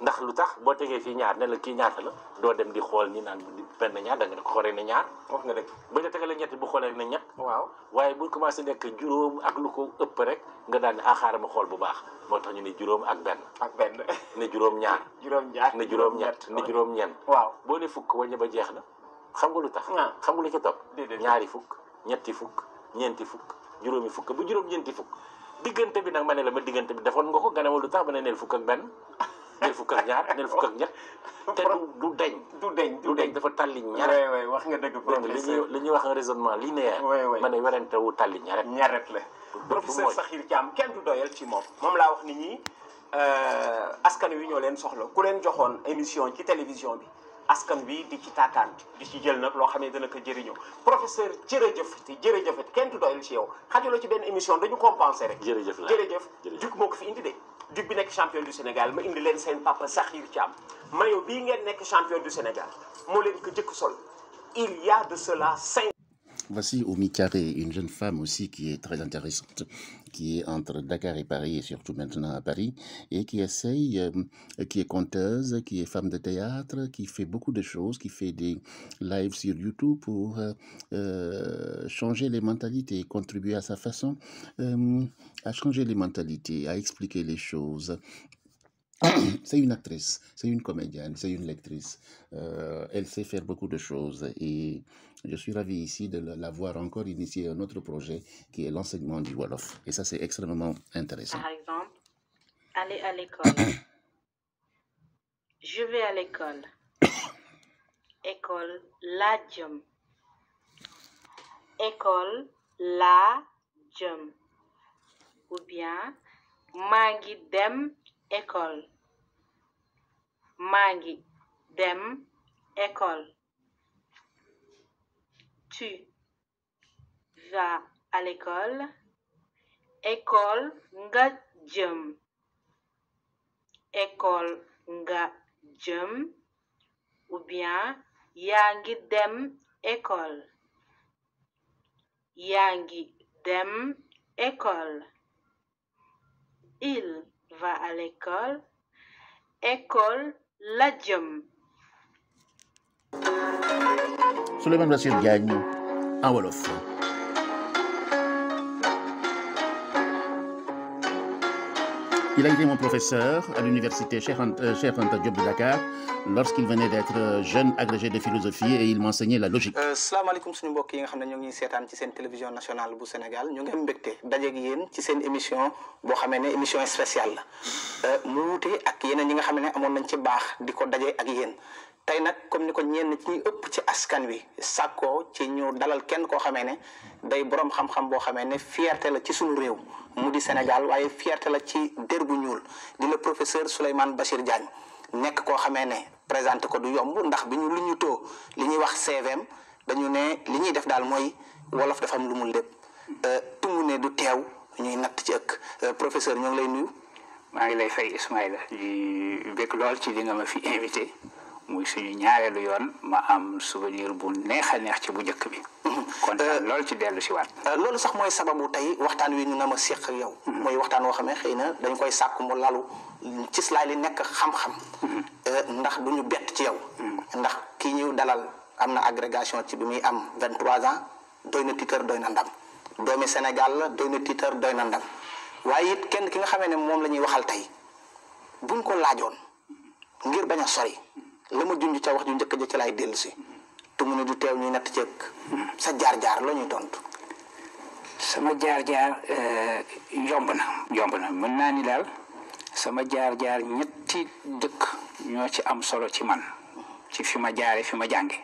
ndax lu tax boo tegee fii ñaar ne la kii ñaata la doo dem di xool ni naan benn ñaar da nga ne ko xoolee ne ñaar. wax nga dëgg. ba nga tegalee ñett bu xoolee ne ñett. waaw waaye bu commencé nekk juróom ak lu ko ëpp rek nga daan ne xaaral ma xool bu baax moo tax ñu ne juróom ak benn. ak benn. ne juróom ñaar. juróom ñaar ne juróom ñett ne juróom ñeent. waaw boo ne fukk wàññi ba jeex na xam nga lu tax. xam nga lu ca topp. ñaari fukk ñetti fukk ñeenti fukk juróomi fukk bu juróom ñeenti fukk diggante bi nag ma ne la ma diggante bi defoon nga ko nga ne ma lu tax ma ne neel fukk ak benn neel fukk ak ñaar neel fukk ak ñett te du deñ du deñ dafa tàlli ñaret wax nga dëgg professeur li ñuy wax un raisonnement linéaire ma ne werante wu tàlli ñaret la professeur Sakhir Thiam kenn du doyal ci moom laa wax nit ñi askan wi ñoo leen soxla ku leen joxoon émission ci télévision bi askan wi di ci taataan di ci jël nag loo xam ne dana ko jëriñoo professeur jërëjëf kenn du doyal ci yow xajuloo ci benn émission dañu compenser rek jërëjëf Duc moo ko fi indi de Duc bi nekk champion du Sénégal ma indi leen seen papa Sakhir Thiam mayo bii ngeen nekk champion du Sénégal moo leen ko jëkk sol il y a de cela 5. Voici Oumi Carré, une jeune femme aussi qui est très intéressante, qui est entre Dakar et Paris, et surtout maintenant à Paris, et qui essaye, qui est conteuse, qui est femme de théâtre, qui fait beaucoup de choses, qui fait des lives sur YouTube pour changer les mentalités, contribuer à sa façon à changer les mentalités, à expliquer les choses. C'est une actrice, c'est une comédienne, c'est une lectrice. Elle sait faire beaucoup de choses et je suis ravi ici de l'avoir encore initié un autre projet qui est l'enseignement du Wolof. Et ça, c'est extrêmement intéressant. Par exemple, aller à l'école. Je vais à l'école. École la jëm. École la jëm. Ou bien maa ngi dem école. Maa ngi dem école. Tu vas à l'école. École nga jëm. École nga jëm. Ou bien yaa ngi dem école. Yaa ngi dem école. Il va à l'école. École la jëm. Souleymane Bassirou Diagne en Wolof. Il a été mon professeur à l'université Cheikh Anta Diop de Dakar lorsqu'il venait d'être jeune agrégé de philosophie et il m'enseignait la logique. salaamaaleykum suñu mbokk yi nga xam ne ñoo ngi seetaan ci seen télévision nationale bu Sénégal ñu ngi am mbégte dajeeg yéen ci seen émission boo xamee ne émission spéciale la mu wuute ak yeneen yi nga xam ne amoon nañ ci baax di ko daje ak yéen tey nag comme ni ko ñenn ci ñuy ëpp ci askan wi sàkkoo ci ñu dalal kenn koo xamee ne day borom xam-xam boo xamee ne fierté la ci suñu réew mu di Sénégal waaye fierté la ci der bu ñuul di le professeur Souleymane Bassirou Diagne nekk koo xamee ne présenté ko du yomb ndax bi ñu lu ñu too li ñuy wax CVM dañu ne li ñuy def daal mooy wolof dafa am lu mu lépp tungu ne du teew ñuy natt ci ëkk professeur ñoo ngi lay nuyu. maa ngi lay fay Ismaïla di bëgg lool ci li nga ma fi invité muy suñu ñaareelu yoon ma am souvenir bu neex a neex ci bu njëkk bi. kontaan lool ci dellu si waat. loolu sax mooy sababu tey waxtaan wi ñu na ma séq ak yow. mooy waxtaan woo xam ne xëy na dañ koy sàkk mu lalu ci slaay li nekk xam-xam. ndax du ñu bett ci yow. ndax kii ñu dalal am na agrégation ci bi muy am 23 ans doy na titre doy na ndam doomi Sénégal la doy na titre doy na ndam waaye it kenn ki nga xamee ne moom la ñuy waxal tey buñ ko laajoon ngir bañ a sori la ma junj ca wax ju njëkk ja ci laay dellu si te mu ne du teew ñuy natt ceeg sa jaar-jaar la ñuy tontu. sama jaar-jaar yomb na mën naa ni daal sama jaar-jaar ñetti dëkk ñoo ci am solo ci man ci fi ma jaare fi ma jànge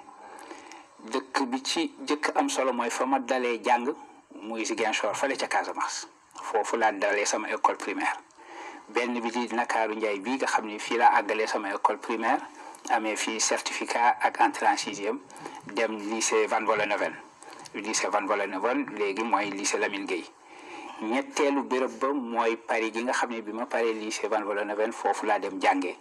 dëkk bi ci jëkk am solo mooy fa ma dalee jàng muy Ziguinchor fale ca Casamance foofu laa dalee sama école primaire benn bi di Ndakaaru Njaay bii nga xam ne fii laa àggalee sama école primaire amee fii certificat ak entrée en sixième dem lycée Van Vollenhoven léegi mooy lycée Lamine Gueye ñetteelu béréb ba mooy Paris gi nga xam ne bi ma paree lycée Van Vollenhoven foofu laa dem jànge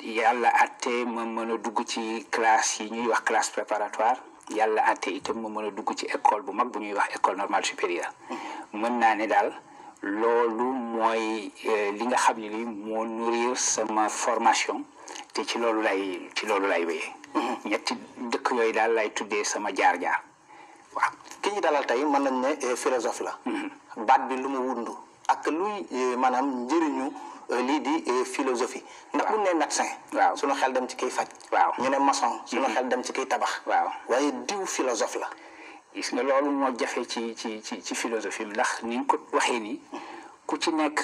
yàlla atte ma mën a dugg ci classe yi ñuy wax classe préparatoire yàlla atte itam ma mën a dugg ci école bu mag bu ñuy wax école normale supérieure mën naa ne daal loolu mooy li nga xam ne li moo nourrir sama formation te ci loolu lay wéyee. ñetti dëkk yooyu daal lay tuddee sama jaar-jaar waaw. ki ñu dalal tey mën nañ ne philosophe la. baat bi lu mu wundu ak luy maanaam njëriñu lii di philosophie. ndax bu ñu nee médecin. waaw sunu xel dem ci kiy faj. waaw ñu ne maçon. sunu xel dem ci kiy tabax. waaw waaye diw philosophe la. gis nga loolu moo jafe ci philosophie ndax ni nga ko waxee nii ku ci nekk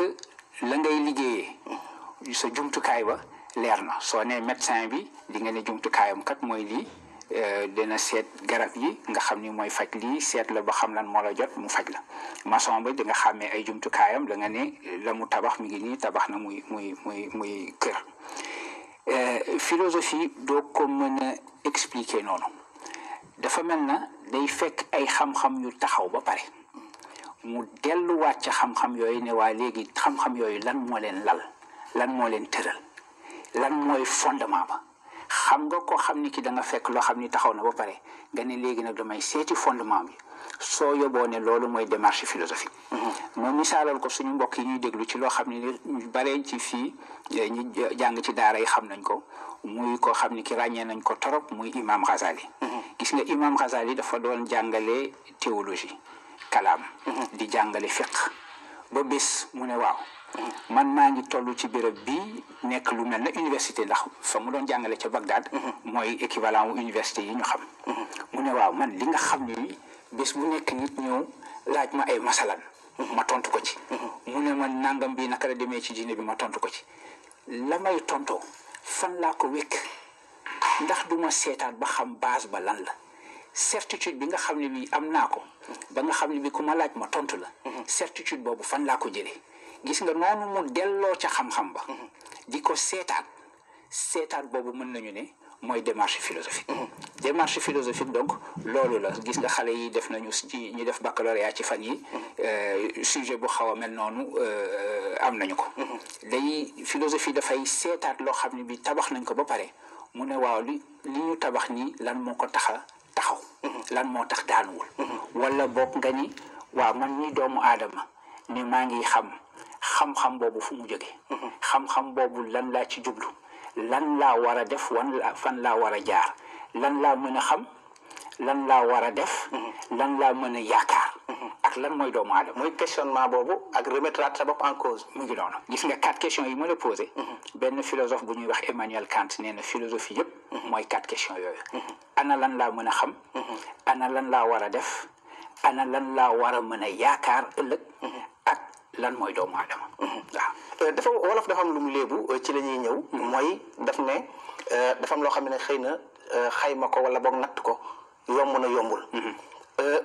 la ngay liggéeyee sa jumtukaay ba leer na soo nee médecin bi di nga ne jumtukaayam kat mooy lii dina seet garab yi nga xam ni mooy faj lii seet la ba xam lan moo la jot mu faj la maçon ba di nga xàmmee ay jumtukaayam da nga ne la mu tabax mi ngi nii tabax na muy kër. Philosophie doo ko mën a expliquer noonu dafa mel na day fekk ay xam-xam yu taxaw ba pare mu delluwaat ca xam-xam yooyu ne waa léegi xam-xam yooyu lan moo leen lal lan moo leen tëral lan mooy fondement ba xam nga ko xam ni ki da nga fekk loo xam ni taxaw na ba pare nga ne léegi nag damay seeti fondement bi soo yóbboo ne loolu mooy démarche philosophique. moom misaalal ko suñu mbokk yi ñuy déglu ci loo xam ne ñu bare ci fii ñu jàng ci daara yi xam nañ ko muy koo xam ni ki ràññee nañ ko torop muy Imam Ghazali. gis nga Imam Ghazali dafa doon jàngale théologie kalaam di jàngale fiqh ba bés mu ne waaw man maa ngi toll ci béréb bi nekk lu mel na université ndax fa mu doon jàngale ca Bagdad mooy équivalent wu université yi ñu xam mu ne waaw man li nga xam ne bés bu nekk nit ñëw laaj ma ay masalan ma tontu ko ci mu ne ma nangam bi naka la demee ci diine bi ma tontu ko ci la may tontoo fan laa ko wékk ndax duma seetaat ba xam base ba lan la certitude bi nga xam ne bi am naa ko ba nga xam ne bi ku ma laaj ma tontu la certitude boobu fan laa ko jëlee gis nga noonu mu delloo ca xam-xam ba di ko seetaat boobu mën nañu ne mooy démarche philosophique. Démarche philosophique donc loolu la gis nga xale yi def nañu ci ñi def baccalauréat ci fan yi sujet bu xaw a mel noonu am nañu ko. day philosophie dafay seetaat loo xam ne bi tabax nañ ko ba pare mu ne waaw li ñu tabax nii lan moo ko taxaw lan moo tax daanuwul wala boog nga ni waaw man ñi doomu aadama ni maa ngi xam-xam boobu fu mu jóge xam-xam boobu lan laa ci jublu lan laa war a def fan laa war a jaar lan laa mën a xam lan laa war a def lan laa mën a yaakaar ak lan mooy doomu aadama mooy questionnement boobu ak remettre sa bopp en cause mu ngi noonu gis nga 4 questions yi ma la posé benn philosophe bu ñuy wax Emmanuel Kant nee na philosophie yëpp mooy 4 questions yooyu ana lan laa mën a xam ana lan laa war a def ana lan laa war a mën a yaakaar ëllëg ak lan mooy doomu aadama waaw dafa wolof dafa am lu mu léebu ci la ñuy ñëw mooy daf ne dafa am loo xam ne xëy na xayma ko wala boog natt ko yomb na yombul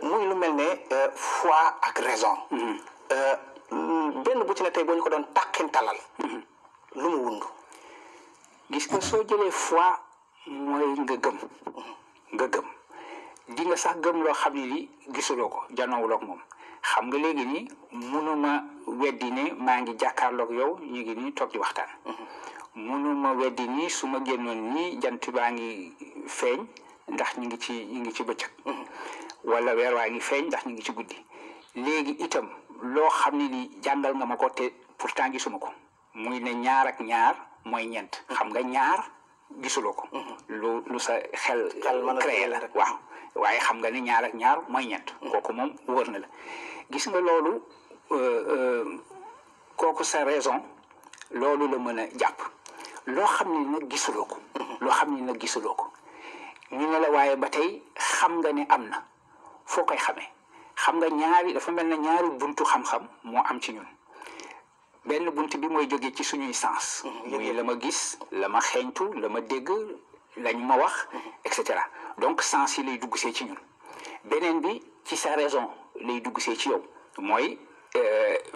muy lu mel ne foi ak raison benn bu ci ne tey boo ñu ko doon tàqintalal lu mu wund gis nga soo jëlee foi mooy nga gëm di nga sax gëm loo xam ne li gisuloo ko janoowuloog moom xam nga léegi nii mënuma weddi ne maa ngi jàkkaarloog yow ñu ngi nii toog di waxtaan mënuma weddi nii su ma génnoon nii jant baa ngi feeñ ndax ñu ngi ci bëccëg wala weer waa ngi feeñ ndax ñu ngi ci guddi léegi itam loo xam ne li jàngal nga ma ko te pourtant gisuma ko muy ne ñaar ak ñaar mooy ñeent xam nga ñaar gisuloo ko lu sa xel créé la waaw waaye xam nga ne ñaar ak ñaar mooy ñeent kooku moom wër na la gis nga loolu kooku sa raison loolu la mën a jàpp loo xam ne nag gisuloo ko ñu ne la waaye ba tey xam nga ne am na foo koy xamee xam nga ñaari dafa mel na ñaari buntu xam-xam moo am ci ñun benn bunt bi mooy jóge ci suñuy sens muy la ma gis la ma xeeñtu la ma dégg lañ ma wax et cetera donc sens yi lay dugg see ci ñun beneen bi ci sa raison lay dugg see ci yow mooy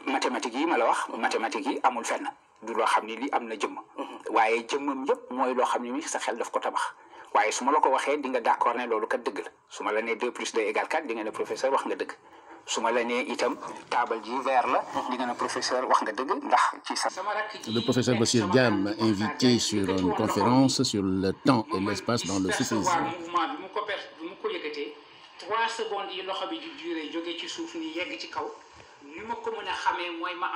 mathématiques yi ma la wax mathématiques yi amul fenn du loo xam ne li am na jëmm waaye jëmmam yëpp mooy loo xam ne ni sa xel daf ko tabax waaye su ma la ko waxee di nga d'accord ne loolu kat dëgg la su ma la nee 2 + 2 = 4 di nga ne professeur wax nga dëgg su ma la nee itam taabal ji vert la di nga ne professeur wax nga dëgg ndax ci sa. Le professeur Bassir Diam invité sur une conférence sur le temps et l'espace dans le soufisme. mouvement bi mu ko yëkkatee 3 secondes yi loxo bi di duré jóge ci suuf ni yegg ci kaw ni ma ko mën a xamee mooy ma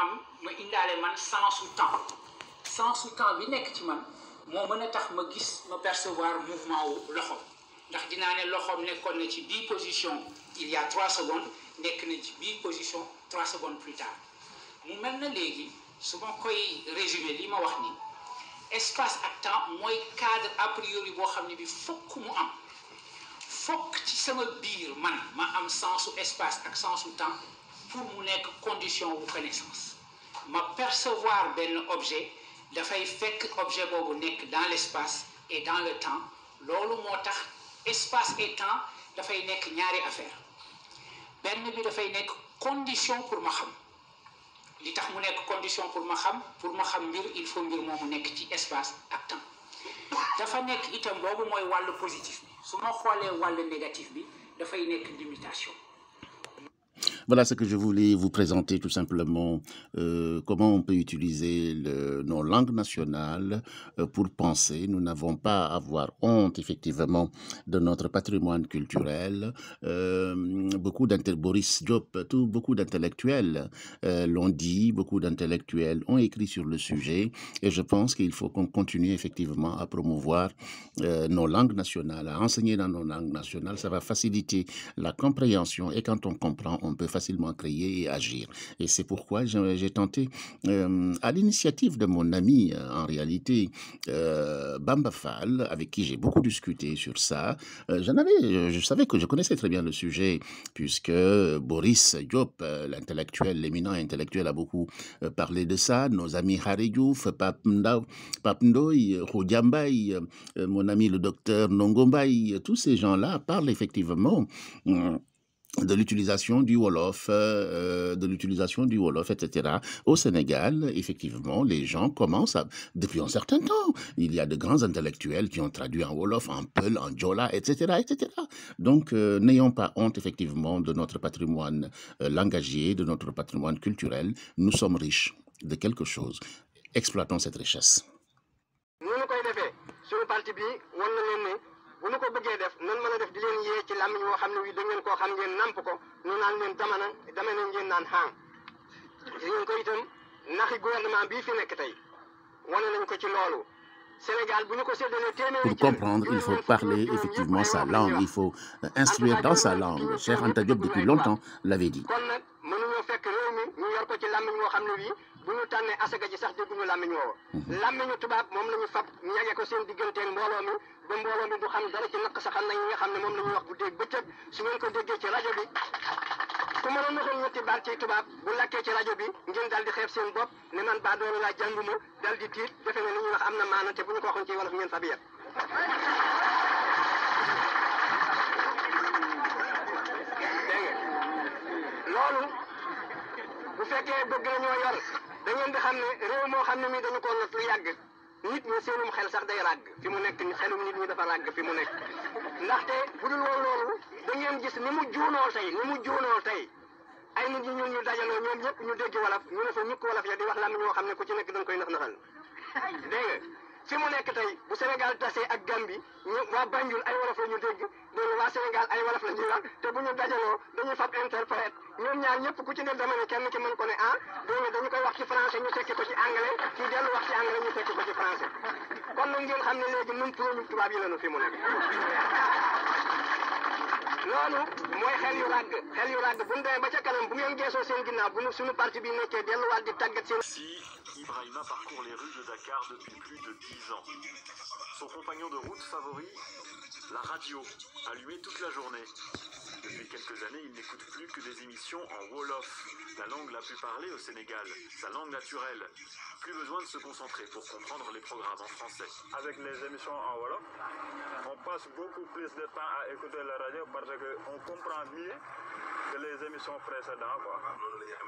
indaale man sensu temps bi nekk ci man moo mën a tax ma gis ma percevoir mouvement wu loxo ndax dinaa ne loxoom nekkoon na ci bii position il y a 3 secondes nekk na ci bii position 3 secondes plus tard mu mel na léegi su ma koy résumer li ma wax ni espace ak temps mooy cadre a priori boo xam ne bi fokk mu am fokk ci sama biir man ma am sensu espace ak sensu temps pour mu nekk condition wu connaissance ma percevoir benn objet dafay fekk objet boobu nekk dans l'espace et dans le temps loolu moo tax espace et temps dafay nekk ñaari affaire benn bi dafay nekk condition pour ma xam li tax mu nekk condition pour ma xam mbir il faut mbir moomu nekk ci espace ak temps dafa nekk itam boobu mooy wàllu positif bi su ma xoolee wàllu négatif bi dafay nekk limitation. Voilà ce que je voulais vous présenter tout simplement, comment on peut utiliser nos langues nationales pour penser. Nous n'avons pas à avoir honte effectivement de notre patrimoine culturel. Boris Diop, beaucoup d'intellectuels l'ont dit, beaucoup d'intellectuels ont écrit sur le sujet et je pense qu'il faut qu'on continue effectivement à promouvoir nos langues nationales, à enseigner dans nos langues nationales. Ça va faciliter la compréhension et quand on comprend, on peut facilement créer et agir. Et c'est pourquoi j'ai tenté, à l'initiative de mon ami, en réalité, Bamba Fall, avec qui j'ai beaucoup discuté sur ça. Je savais que je connaissais très bien le sujet, puisque Boris Diop, l'éminent intellectuel, a beaucoup parlé de ça. Nos amis Harry Diouf, Papndoy, Khoudiambay, mon ami le docteur Nongombaï, tous ces gens-là parlent effectivement de l'utilisation du Wolof, etc. Au Sénégal, effectivement, les gens commencent depuis un certain temps. Il y a de grands intellectuels qui ont traduit en Wolof, en Peul, en Djola, etc., etc. Donc, n'ayons pas honte, effectivement, de notre patrimoine langagier, de notre patrimoine culturel. Nous sommes riches de quelque chose. Exploitons cette richesse. bu ñu ko bëggee def nan mën a def di leen yee ci làmmiñ woo xam ne wi da ngeen koo xam ngeen namp ko nu naan leen dama ngeen naan xaam gis ngeen ko itam naxi gouvernement bii fi nekk tey wane nañ ko ci loolu Sénégal bu ñu ko séddalee téeméeri pour comprendre il faut parler effectivement sa langue il faut instruire dans sa langue Cheikh Anta Diop depuis longtemps l'avait dit kon nag mënuñoo fekk réew mi ñu yor ko ci làmmiñ woo xam ne wi bu ñu tànnee asaka ji sax dégguñu làmmiñ woowu làmmiñu tubaab moom la ñu fab ñage ko seen digganteeg mbooloo mi ba mbooloo mi du xam dara ci naq saxal nañ nga xam ne moom la ñuy wax bu dégg bëccëg su ngeen ko déggee ci rajo bi ku mën a naxal ñetti baat ci tubaab bu lakkee ci rajo bi ngeen dal di xeeb seen bopp ne man baa doolu laa jànguma dal di tiit defe ne li ñuy wax am na maana te bu ñu ko waxoon ci wolof ngeen fab yet dégg nga loolu bu fekkee bëgg nañoo yor da ngeen di xam ne réew moo xam ne mi dañu ko not lu yàgg nit ñi seenum xel sax day ràgg fi mu nekk xelum nit ñi dafa ràgg fi mu nekk ndaxte bu dul woon loolu da ngeen gis ni mu juunoo tey ay nit ñi ñun ñu dajaloo ñoom ñëpp ñu dégg wolof ñu ne fa ñukk wolof ya di wax làmmiñ ñoo xam ne ku ci nekk dañ koy nax-naxal dégg nga fi mu nekk tey bu Sénégal tasee ak Gambie ñu waa Banjul ay wolof la ñu dégg dégg waa Sénégal ay wolof la ñuy wax te bu ñu dajaloo dañuy fab interprète ñoom ñaar ñëpp ku ci ne dama ne kenn ki mën ko ne dégg nga dañu koy wax ci français ñu tekki ko ci anglais kii dellu wax ci anglais ñu tekki ko ci français kon nag ngeen xam ne léegi nun turóñu tubaab yi lañu fi mu nekk loolu mooy xel yu ràgg bu ñu demee ba ca kanam bu ngeen geesoo seen ginnaaw bu suñu parti bi nekkee delluwaat di tàggat seen. Ibrahima parcourt les rues de Dakar depuis plus de 10 ans. Son compagnon de route favori, la radio, allumée toute la journée. Depuis quelques années, il n'écoute plus que des émissions en Wolof, la langue la plus parlée au Sénégal, sa langue naturelle. Plus besoin de se concentrer pour comprendre les programmes en français. Avec les émissions en Wolof, on passe beaucoup plus de temps à écouter la radio parce qu'on comprend mieux que les émissions précédentes.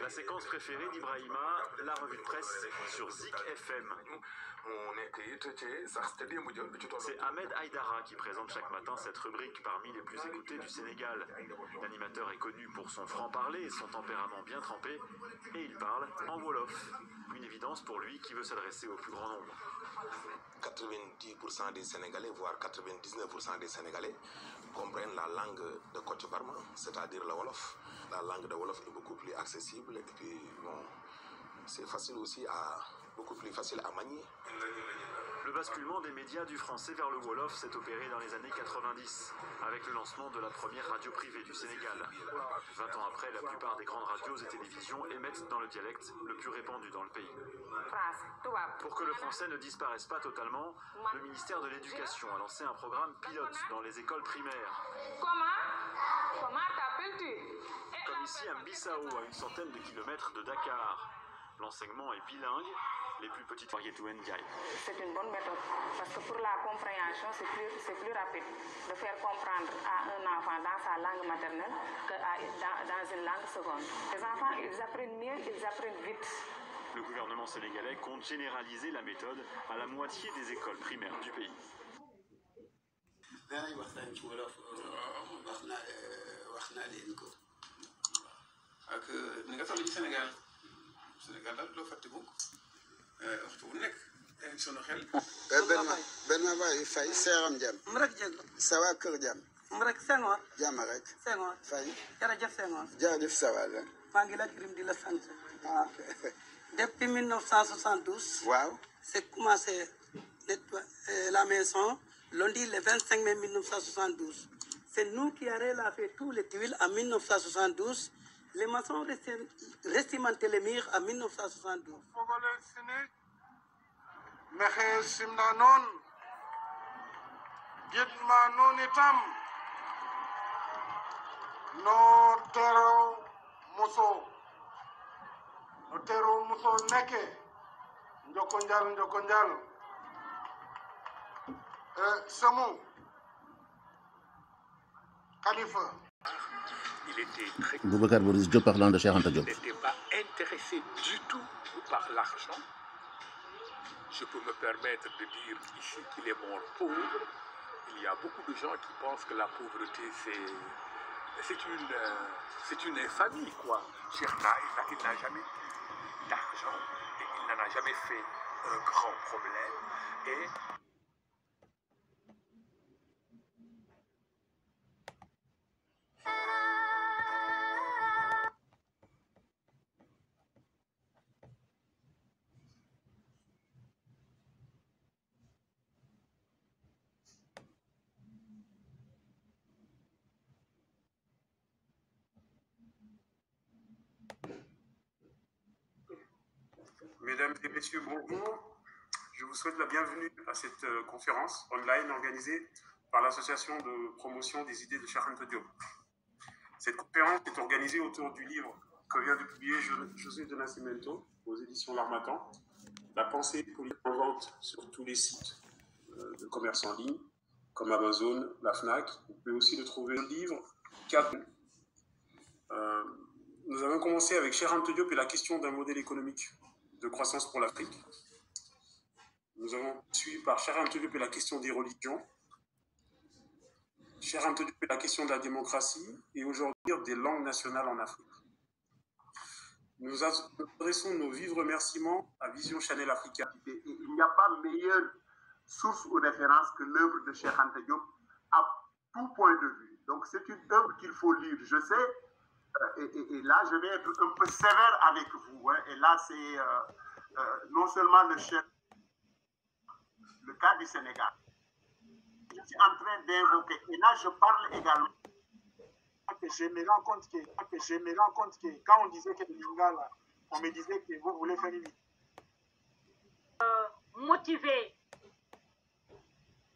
La séquence préférée d'Ibrahima, la revue de presse sur Zik FM. C'est Ahmed Aïdara qui présente chaque matin cette rubrique parmi les plus écoutées du Sénégal. L'animateur est connu pour son franc-parler et son tempérament bien trempé, et il parle en Wolof. Une évidence pour lui qui veut s'adresser au plus grand nombre. 90% des Sénégalais, voire 99% des Sénégalais, comprennent la langue de Kocc Barma, c'est-à-dire le Wolof. La langue de Wolof est beaucoup plus accessible et puis bon, c'est beaucoup plus facile à manier. Le basculement des médias du français vers le Wolof s'est opéré dans les années 90, avec le lancement de la première radio privée du Sénégal. 20 ans après, la plupart des grandes radios et télévisions émettent dans le dialecte le plus répandu dans le pays. Pour que le français ne disparaisse pas totalement, le ministère de l'Éducation a lancé un programme pilote dans les écoles primaires. Comment t'appelles-tu? Comme ici à Mbissao, à une centaine de kilomètres de Dakar. L'enseignement est bilingue, les plus petites variétés Ndiaye. C'est une bonne méthode parce que pour la compréhension, c'est plus rapide de faire comprendre à un enfant dans sa langue maternelle que dans une langue seconde. Les enfants, ils apprennent mieux, ils apprennent vite. Le gouvernement sénégalais compte généraliser la méthode à la moitié des écoles primaires du pays. Sénégal daal loo fàtte mukk waxtu bu nekk sunu xel. benn waay fay seeram jàmm. mu rek jéego. ça va kër jàmm. mu rek Senghor. jàmm rek. Senghor. fay. jërëjëf Senghor. jërëjëf ça va la. maa ngi la gërëm di la sant. Depuis 1972. waaw. C'est commencé la maison lundi le 25 mai 1972. C'est nous qui avons fait tous les tuiles en 1972. Les maçons restimenté les murs en 1972. Mexe simna noon gidma noon itam no tero muso nekke njoko njal Samu Khalifa. Il était très... Boubacar Boris Diop parlant de Cheikh Anta Diop. Il n'était pas intéressé du tout par l'argent. Je peux me permettre de dire ici qu'il est mort pauvre. Il y a beaucoup de gens qui pensent que la pauvreté, c'est une infamie, quoi. Cheikh, il n'a jamais eu d'argent et il n'en a jamais fait un grand problème. Et... Mesdames et messieurs, bonjour. Je vous souhaite la bienvenue à cette conférence online organisée par l'Association de promotion des idées de Cheikh Anta Diop. Cette conférence est organisée autour du livre que vient de publier José de Nascimento aux éditions L'Harmattan, La pensée politique en vente sur tous les sites de commerce en ligne, comme Amazon, la Fnac. Vous pouvez aussi le trouver le livre 4. Nous avons commencé avec Cheikh Anta Diop et la question d'un modèle économique de croissance pour l'Afrique. Nous avons suivi par Cheikh Anta Diop et la question des religions, Cheikh Anta Diop et la question de la démocratie, et aujourd'hui des langues nationales en Afrique. Nous adressons nos vifs remerciements à Vision Channel Africa. Il n'y a pas meilleure source ou référence que l'œuvre de Cheikh Anta Diop à tout point de vue. Donc c'est une œuvre qu'il faut lire. Je sais, et là je vais être un peu sévère avec vous. Hein, et là c'est non seulement le cas du Sénégal. Je suis en train d'invoquer. Et là je parle également. Je me rends compte que quand on disait que le Lingala, on me disait que vous voulez faire une motivé,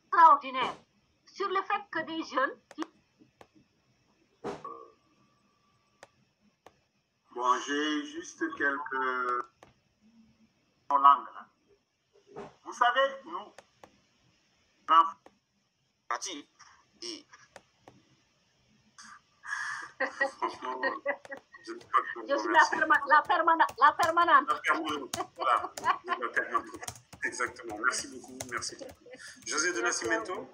extraordinaire, sur le fait que des jeunes qui... Bon, j'ai juste quelques langues là. Vous savez, nous, et franchement, je ne sais pas je suis la permanente. Voilà, la permanente. Exactement. Merci beaucoup. Merci. José de Nascimento,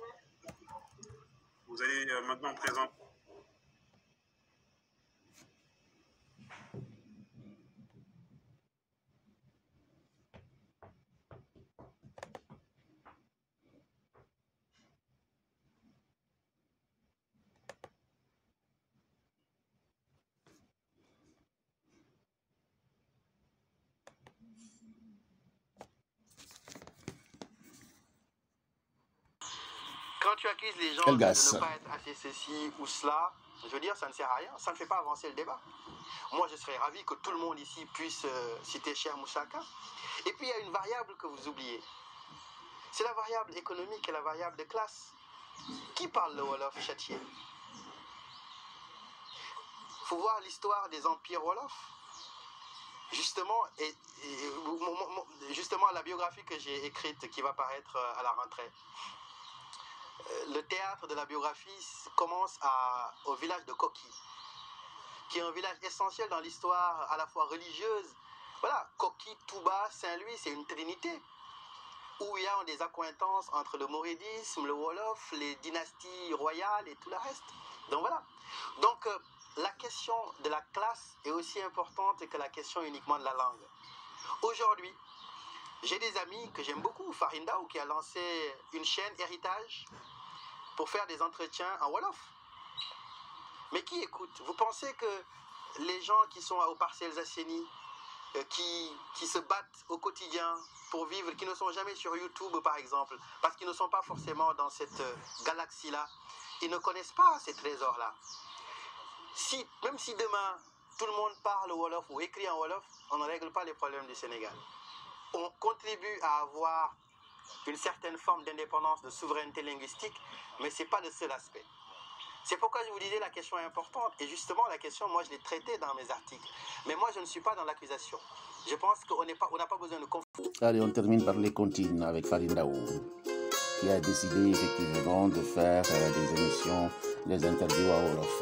vous allez maintenant présenter. tu accuses les gens de Elgas. ne pas être assez ceci ou cela, je veux dire, ça ne sert à rien, ça ne fait pas avancer le débat. Moi, je serais ravi que tout le monde ici puisse citer Cheikh Moussaka. Et puis, il y a une variable que vous oubliez. C'est la variable économique et la variable de classe. Qui parle le Wolof châtié? Il faut voir l'histoire des empires Wolof. Justement, justement, la biographie que j'ai écrite qui va paraître à la rentrée. Le théâtre de la biographie commence au village de Koki, qui est un village essentiel dans l'histoire à la fois religieuse. Voilà, Koki, Touba, Saint-Louis, c'est une trinité où il y a des accointances entre le mouridisme, le Wolof, les dynasties royales et tout le reste. Donc voilà. Donc la question de la classe est aussi importante que la question uniquement de la langue. Aujourd'hui, j'ai des amis que j'aime beaucoup, Farin Ndao qui a lancé une chaîne Héritage pour faire des entretiens en Wolof. Mais qui écoute? Vous pensez que les gens qui sont au Parcelles Assainies, qui se battent au quotidien pour vivre, qui ne sont jamais sur YouTube par exemple, parce qu'ils ne sont pas forcément dans cette galaxie-là, ils ne connaissent pas ces trésors-là. Même si demain tout le monde parle Wolof ou écrit en Wolof, on ne règle pas les problèmes du Sénégal. On contribue à avoir une certaine forme d'indépendance, de souveraineté linguistique, mais ce n'est pas le seul aspect. C'est pourquoi je vous disais la question est importante. Et justement, la question, moi, je l'ai traitée dans mes articles. Mais moi, je ne suis pas dans l'accusation. Je pense qu'on n'a pas besoin de confondre. Allez, on termine par les comptines avec Farin Ndao, qui a décidé effectivement de faire des émissions, des interviews à Wolof.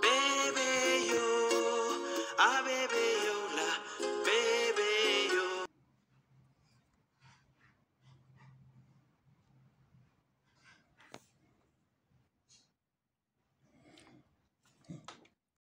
Baby, you, ah baby, you, la, baby.